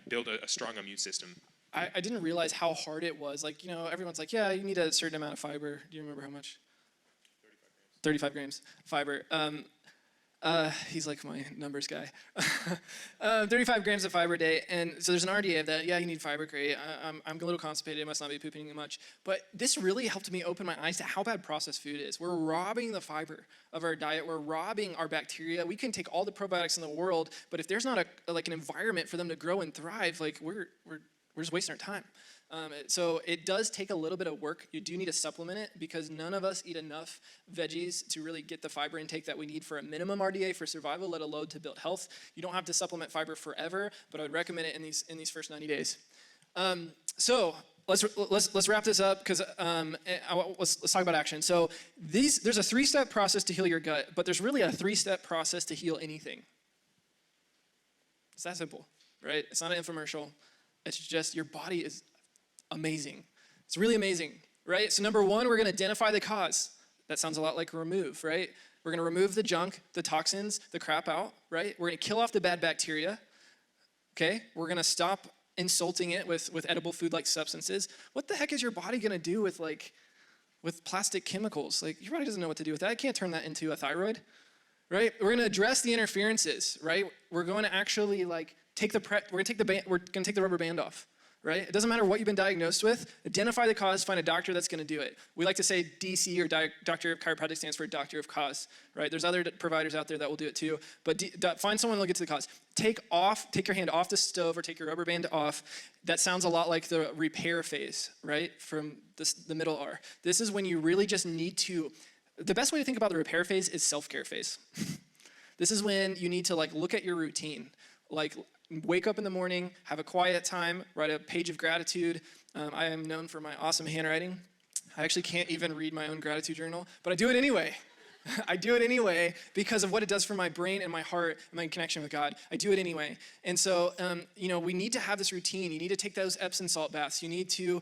build a strong immune system. I didn't realize how hard it was. Like, everyone's like, yeah, you need a certain amount of fiber. Do you remember how much? 35 grams fiber. He's like my numbers guy. 35 grams of fiber a day. And so there's an RDA of that. Yeah, you need fiber, great. I'm a little constipated. I must not be pooping much. But this really helped me open my eyes to how bad processed food is. We're robbing the fiber of our diet. We're robbing our bacteria. We can take all the probiotics in the world, but if there's not an environment for them to grow and thrive, like we're just wasting our time. So it does take a little bit of work. You do need to supplement it because none of us eat enough veggies to really get the fiber intake that we need for a minimum RDA for survival, let alone to build health. You don't have to supplement fiber forever, but I would recommend it in these first 90 days. So let's wrap this up because let's talk about action. So there's a 3-step process to heal your gut, but there's really a 3-step process to heal anything. It's that simple, right? It's not an infomercial. It's just your body is amazing. It's really amazing, right? So number 1, we're going to identify the cause. That sounds a lot like remove, right? We're going to remove the junk, the toxins, the crap out, right? We're going to kill off the bad bacteria, okay? We're going to stop insulting it with edible food-like substances. What the heck is your body going to do with plastic chemicals? Like, your body doesn't know what to do with that. It can't turn that into a thyroid, right? We're going to address the interferences, right? We're going to actually take the rubber band off. Right? It doesn't matter what you've been diagnosed with. Identify the cause, find a doctor that's going to do it. We like to say DC or Doctor of Chiropractic stands for Doctor of Cause, right? There's other providers out there that will do it too, but find someone that'll get to the cause. Take your hand off the stove or take your rubber band off. That sounds a lot like the repair phase, right? From the middle R. This is when you really just need to, the best way to think about the repair phase is self-care phase. This is when you need to look at your routine. Wake up in the morning, have a quiet time, write a page of gratitude. I am known for my awesome handwriting. I actually can't even read my own gratitude journal, but I do it anyway. I do it anyway because of what it does for my brain and my heart and my connection with God. I do it anyway. And so, we need to have this routine. You need to take those Epsom salt baths. You need to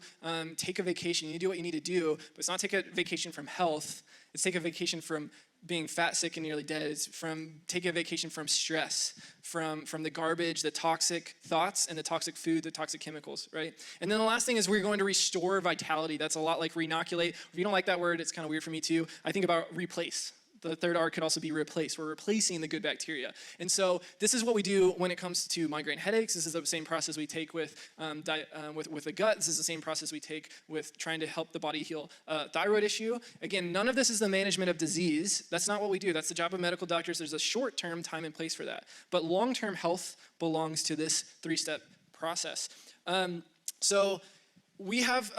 take a vacation. You need to do what you need to do, but it's not take a vacation from health. It's take a vacation from being fat, sick, and nearly dead. It's from taking a vacation from stress, from the garbage, the toxic thoughts, and the toxic food, the toxic chemicals, right? And then the last thing is we're going to restore vitality. That's a lot like reinoculate. If you don't like that word, it's kind of weird for me too. I think about replace. The third R could also be replace. We're replacing the good bacteria. And so this is what we do when it comes to migraine headaches. This is the same process we take with the gut. This is the same process we take with trying to help the body heal thyroid issue. Again, none of this is the management of disease. That's not what we do. That's the job of medical doctors. There's a short-term time and place for that. But long-term health belongs to this 3-step process. So we have,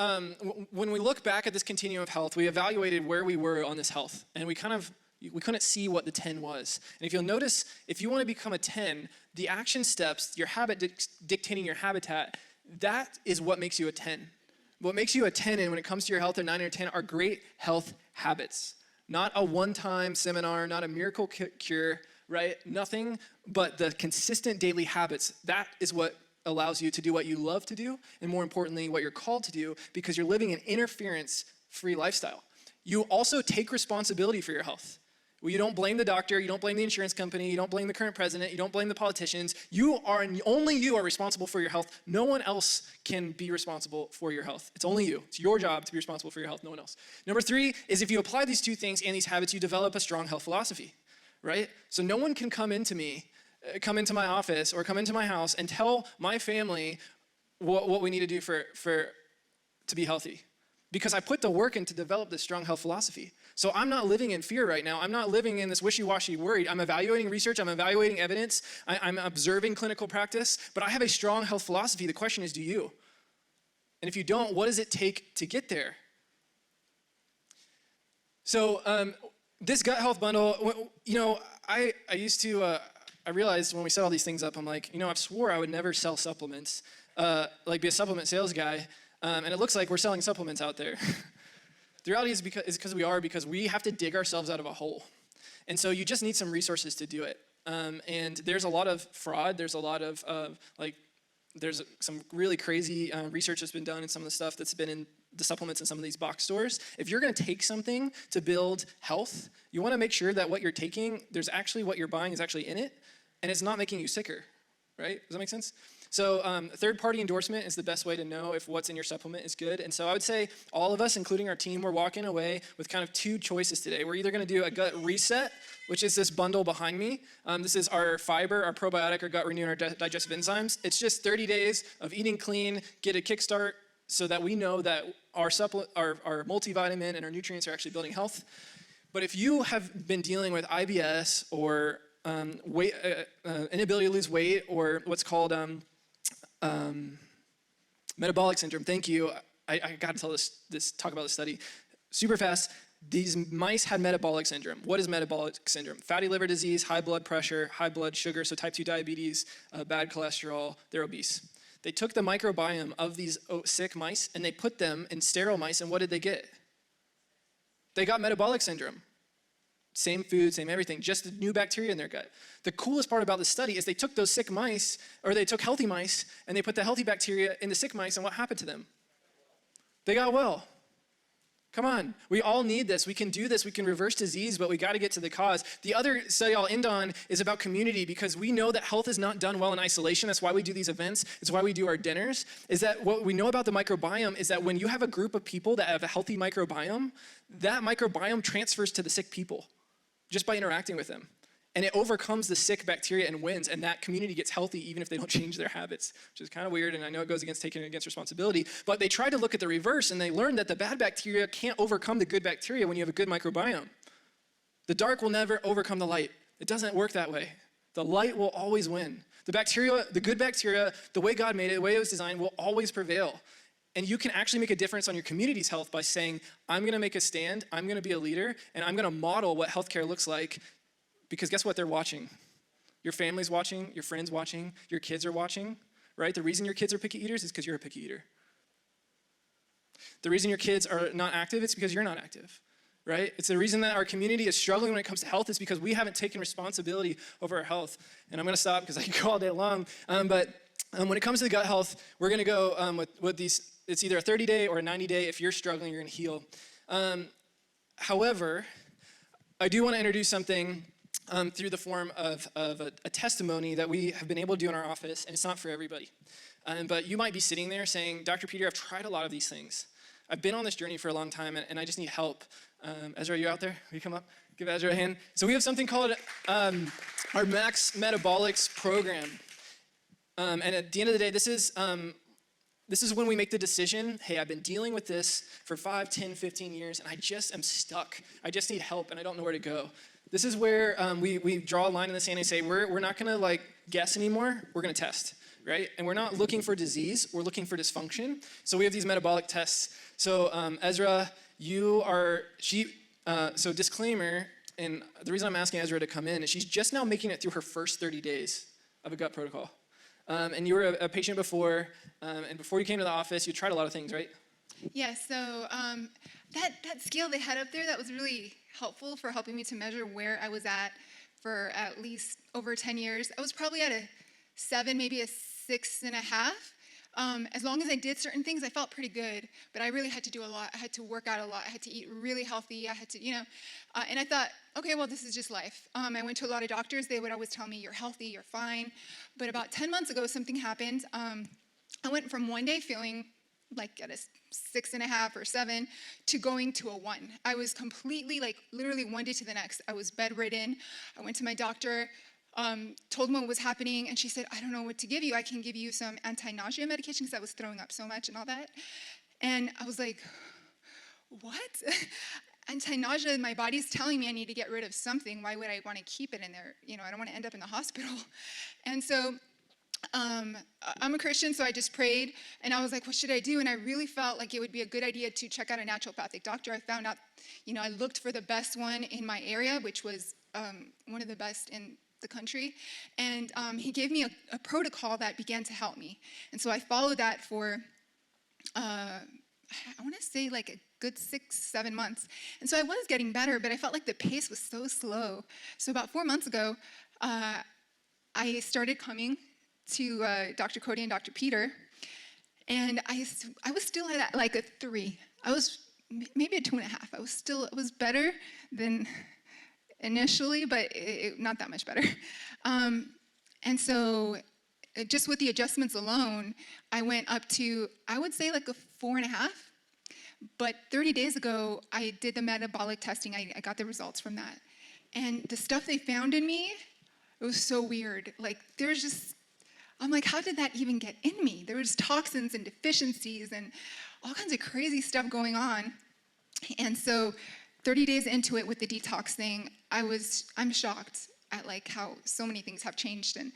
when we look back at this continuum of health, we evaluated where we were on this health. And we couldn't see what the 10 was. And if you'll notice, if you want to become a 10, the action steps, your habit dictating your habitat, that is what makes you a 10. What makes you a 10, and when it comes to your health, a 9 or 10, are great health habits. Not a one-time seminar, not a miracle cure, right? Nothing but the consistent daily habits. That is what allows you to do what you love to do, and more importantly, what you're called to do, because you're living an interference-free lifestyle. You also take responsibility for your health. Well, you don't blame the doctor, you don't blame the insurance company, you don't blame the current president, you don't blame the politicians. Only you are responsible for your health. No one else can be responsible for your health. It's only you. It's your job to be responsible for your health, no one else. Number 3 is if you apply these 2 things and these habits, you develop a strong health philosophy, right? So no one can come into me come into my office or come into my house and tell my family what we need to do to be healthy. Because I put the work in to develop this strong health philosophy. So I'm not living in fear right now. I'm not living in this wishy-washy worried. I'm evaluating research. I'm evaluating evidence. I'm observing clinical practice. But I have a strong health philosophy. The question is, do you? And if you don't, what does it take to get there? So this gut health bundle, I used to, I realized when we set all these things up, I'm like, I've swore I would never sell supplements, be a supplement sales guy. And it looks like we're selling supplements out there. The reality is because we have to dig ourselves out of a hole. And so you just need some resources to do it. And there's a lot of fraud. There's a lot of there's some really crazy research that's been done in some of the stuff that's been in the supplements in some of these box stores. If you're going to take something to build health, you want to make sure that what you're taking, there's actually what you're buying is actually in it, and it's not making you sicker, right? Does that make sense? So third-party endorsement is the best way to know if what's in your supplement is good. And so I would say all of us, including our team, we're walking away with kind of two choices today. We're either going to do a gut reset, which is this bundle behind me. This is our fiber, our probiotic, our gut renew, and our digestive enzymes. It's just 30 days of eating clean, get a kickstart so that we know that our multivitamin and our nutrients are actually building health. But if you have been dealing with IBS or inability to lose weight or what's called metabolic syndrome. Thank you. I got to talk about this study super fast. These mice had metabolic syndrome. What is metabolic syndrome? Fatty liver disease, high blood pressure, high blood sugar, so type 2 diabetes, bad cholesterol, they're obese. They took the microbiome of these sick mice and they put them in sterile mice, and what did they get? They got metabolic syndrome. Same food, same everything, just new bacteria in their gut. The coolest part about this study is they took those sick mice, or they took healthy mice, and they put the healthy bacteria in the sick mice, and what happened to them? They got well. Come on, we all need this. We can do this. We can reverse disease, but we got to get to the cause. The other study I'll end on is about community, because we know that health is not done well in isolation. That's why we do these events. It's why we do our dinners, is that what we know about the microbiome is that when you have a group of people that have a healthy microbiome, that microbiome transfers to the sick people just by interacting with them. And it overcomes the sick bacteria and wins, and that community gets healthy even if they don't change their habits, which is kind of weird, and I know it goes against taking responsibility, but they tried to look at the reverse, and they learned that the bad bacteria can't overcome the good bacteria when you have a good microbiome. The dark will never overcome the light. It doesn't work that way. The light will always win. The good bacteria, the way God made it, the way it was designed, will always prevail. And you can actually make a difference on your community's health by saying, I'm going to make a stand, I'm going to be a leader, and I'm going to model what healthcare looks like, because guess what? They're watching. Your family's watching, your friends watching, your kids are watching, right? The reason your kids are picky eaters is because you're a picky eater. The reason your kids are not active is because you're not active, right? It's the reason that our community is struggling when it comes to health is because we haven't taken responsibility over our health. And I'm going to stop because I can go all day long. But when it comes to the gut health, we're going to go with these. It's either a 30-day or a 90-day. If you're struggling, you're going to heal. However, I do want to introduce something through the form of a testimony that we have been able to do in our office, and it's not for everybody. But you might be sitting there saying, Dr. Peter, I've tried a lot of these things. I've been on this journey for a long time, and I just need help. Ezra, are you out there? Will you come up? Give Ezra a hand. So we have something called our Max Metabolics program. And at the end of the day, this is when we make the decision, hey, I've been dealing with this for 5, 10, 15 years, and I just am stuck. I just need help, and I don't know where to go. This is where we draw a line in the sand and say, we're not going to guess anymore. We're going to test, right? And we're not looking for disease. We're looking for dysfunction. So we have these metabolic tests. So Ezra, so disclaimer, and the reason I'm asking Ezra to come in is she's just now making it through her first 30 days of a gut protocol. And you were a patient before, and before you came to the office, you tried a lot of things, right? Yeah, so that scale they had up there, that was really helpful for helping me to measure where I was at for at least over 10 years. I was probably at a 7, maybe a 6.5. As long as I did certain things, I felt pretty good, but I really had to do a lot. I had to work out a lot. I had to eat really healthy. I had to, and I thought, okay, well, this is just life. I went to a lot of doctors. They would always tell me, you're healthy, you're fine. But about 10 months ago, something happened. I went from one day feeling like at a 6.5 or 7 to going to a 1. I was completely, literally one day to the next. I was bedridden. I went to my doctor. told him what was happening, and she said, I don't know what to give you. I can give you some anti-nausea medication because I was throwing up so much and all that. And I was like, what? Anti-nausea, my body's telling me I need to get rid of something. Why would I want to keep it in there? You know, I don't want to end up in the hospital. And so I'm a Christian, so I just prayed, and I was like, what should I do? And I really felt like it would be a good idea to check out a naturopathic doctor. I found out, you know, I looked for the best one in my area, which was one of the best in the country, and he gave me a protocol that began to help me. And so I followed that for I want to say like a good 6-7 months. And so I was getting better, but I felt like the pace was so slow. So about 4 months ago, I started coming to Dr. Cody and Dr. Peter, and I was still at like a 3. I was maybe a 2.5. It was better than initially, but not that much better. And so just with the adjustments alone, I went up to, I would say like a 4.5. But 30 days ago, I did the metabolic testing. I got the results from that. And the stuff they found in me, it was so weird. Like, there's just, I'm like, how did that even get in me? There was toxins and deficiencies and all kinds of crazy stuff going on. And so 30 days into it with the detox thing, I'm shocked at like how so many things have changed. And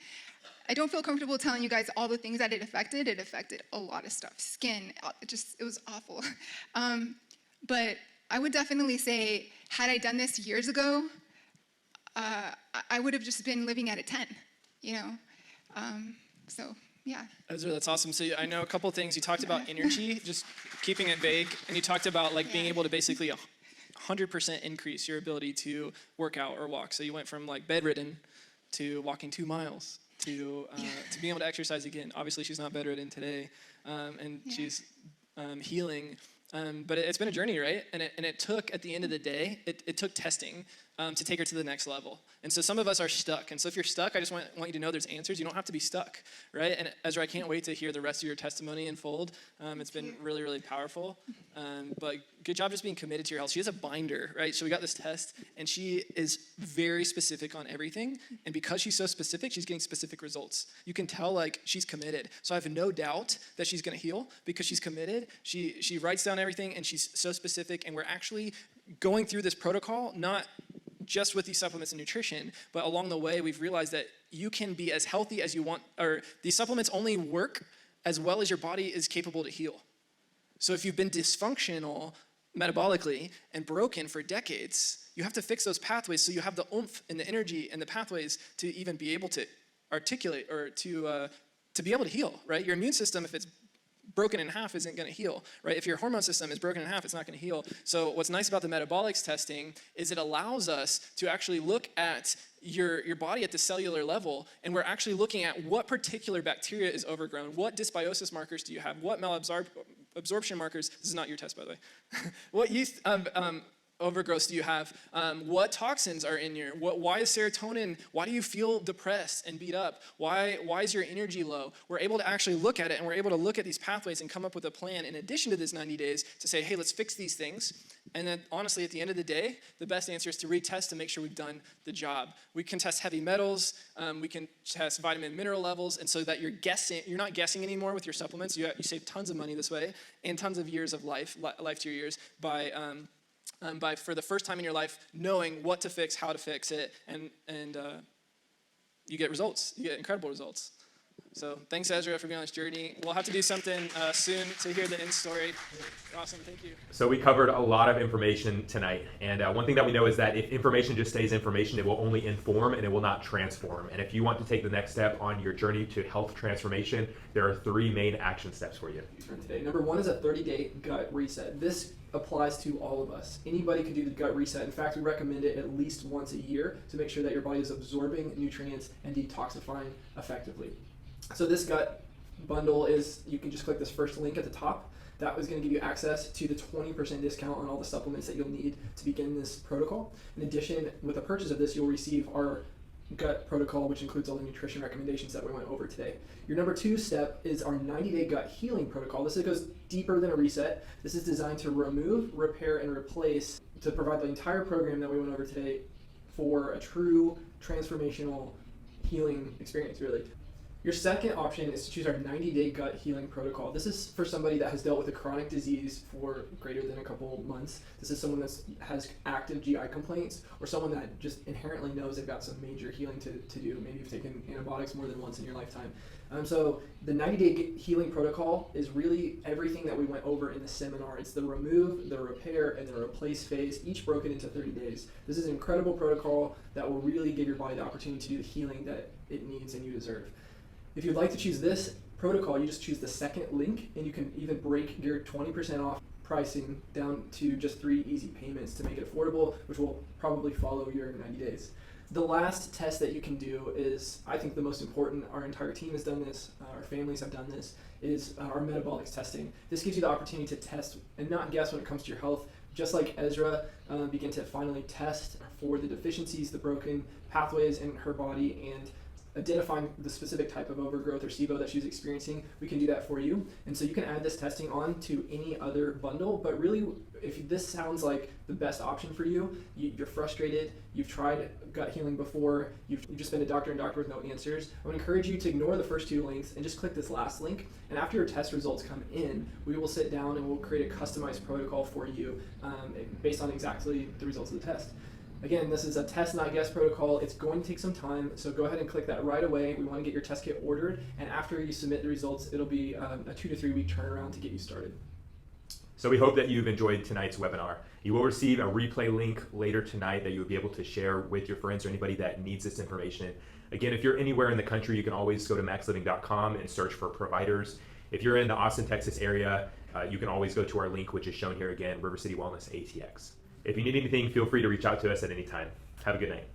I don't feel comfortable telling you guys all the things that it affected. It affected a lot of stuff. Skin, it was awful. But I would definitely say, had I done this years ago, I would have just been living at a 10, you know? So, yeah. Ezra, that's awesome. So I know a couple things. You talked about energy, just keeping it vague, and you talked about like being able to basically 100% increase your ability to work out or walk. So you went from like bedridden to walking 2 miles. To being able to exercise again. Obviously, she's not bedridden today, and she's healing. But it's been a journey, right? And it took, at the end of the day, it took testing to take her to the next level. And so some of us are stuck. And so if you're stuck, I just want you to know there's answers. You don't have to be stuck, right? And Ezra, I can't wait to hear the rest of your testimony unfold. It's been really, really powerful. But good job just being committed to your health. She has a binder, right? So we got this test, and she is very specific on everything. And because she's so specific, she's getting specific results. You can tell, like, she's committed. So I have no doubt that she's going to heal because she's committed. She writes down everything, and she's so specific. And we're actually going through this protocol, not just with these supplements and nutrition, but along the way, we've realized that you can be as healthy as you want, or these supplements only work as well as your body is capable to heal. So if you've been dysfunctional metabolically and broken for decades, you have to fix those pathways so you have the oomph and the energy and the pathways to even be able to articulate or to be able to heal, right? Your immune system, if it's broken in half, isn't going to heal, right? If your hormone system is broken in half, it's not going to heal. So what's nice about the metabolics testing is it allows us to actually look at your body at the cellular level, and we're actually looking at what particular bacteria is overgrown, what dysbiosis markers do you have, what malabsorption markers, this is not your test, by the way, what yeast overgrowth do you have, what toxins are in you, why is serotonin, why do you feel depressed and beat up, why is your energy low? We're able to actually look at it, and we're able to look at these pathways and come up with a plan in addition to this 90 days to say, hey, let's fix these things. And then honestly, at the end of the day, the best answer is to retest to make sure we've done the job. We can test heavy metals, we can test vitamin and mineral levels, and so that you're not guessing anymore with your supplements. You save tons of money this way and tons of years of life to your years by for the first time in your life knowing what to fix, how to fix it, and you get results. You get incredible results. So thanks, Ezra, for being on this journey. We'll have to do something soon to hear the end story. Awesome, thank you. So we covered a lot of information tonight, and one thing that we know is that if information just stays information, it will only inform and it will not transform. And if you want to take the next step on your journey to health transformation, there are 3 main action steps for you. Today, number 1 is a 30-day gut reset. This applies to all of us. Anybody can do the gut reset. In fact, we recommend it at least once a year to make sure that your body is absorbing nutrients and detoxifying effectively. So this gut bundle is, you can just click this first link at the top. That was going to give you access to the 20% discount on all the supplements that you'll need to begin this protocol. In addition, with the purchase of this, you'll receive our gut protocol, which includes all the nutrition recommendations that we went over today. Your number 2 step is our 90-day gut healing protocol. This goes deeper than a reset. This is designed to remove, repair, and replace, to provide the entire program that we went over today for a true transformational healing experience, really. Your second option is to choose our 90-day gut healing protocol. This is for somebody that has dealt with a chronic disease for greater than a couple months. This is someone that has active GI complaints, or someone that just inherently knows they've got some major healing to do. Maybe you've taken antibiotics more than once in your lifetime. So the 90-day healing protocol is really everything that we went over in the seminar. It's the remove, the repair, and the replace phase, each broken into 30 days. This is an incredible protocol that will really give your body the opportunity to do the healing that it needs and you deserve. If you'd like to choose this protocol, you just choose the second link, and you can even break your 20% off pricing down to just 3 easy payments to make it affordable, which will probably follow your 90 days. The last test that you can do is, I think, the most important. Our entire team has done this, our families have done this, is our metabolics testing. This gives you the opportunity to test and not guess when it comes to your health. Just like Ezra began to finally test for the deficiencies, the broken pathways in her body, and identifying the specific type of overgrowth or SIBO that she's experiencing, we can do that for you. And so you can add this testing on to any other bundle, but really, if this sounds like the best option for you, you're frustrated, you've tried gut healing before, you've just been a doctor and doctor with no answers, I would encourage you to ignore the first 2 links and just click this last link. And after your test results come in, we will sit down and we'll create a customized protocol for you based on exactly the results of the test. Again, this is a test, not guess protocol. It's going to take some time, so go ahead and click that right away. We want to get your test kit ordered, and after you submit the results, it'll be a 2 to 3 week turnaround to get you started. So we hope that you've enjoyed tonight's webinar. You will receive a replay link later tonight that you'll be able to share with your friends or anybody that needs this information. Again, if you're anywhere in the country, you can always go to maxliving.com and search for providers. If you're in the Austin, Texas area, you can always go to our link, which is shown here again, River City Wellness ATX. If you need anything, feel free to reach out to us at any time. Have a good night.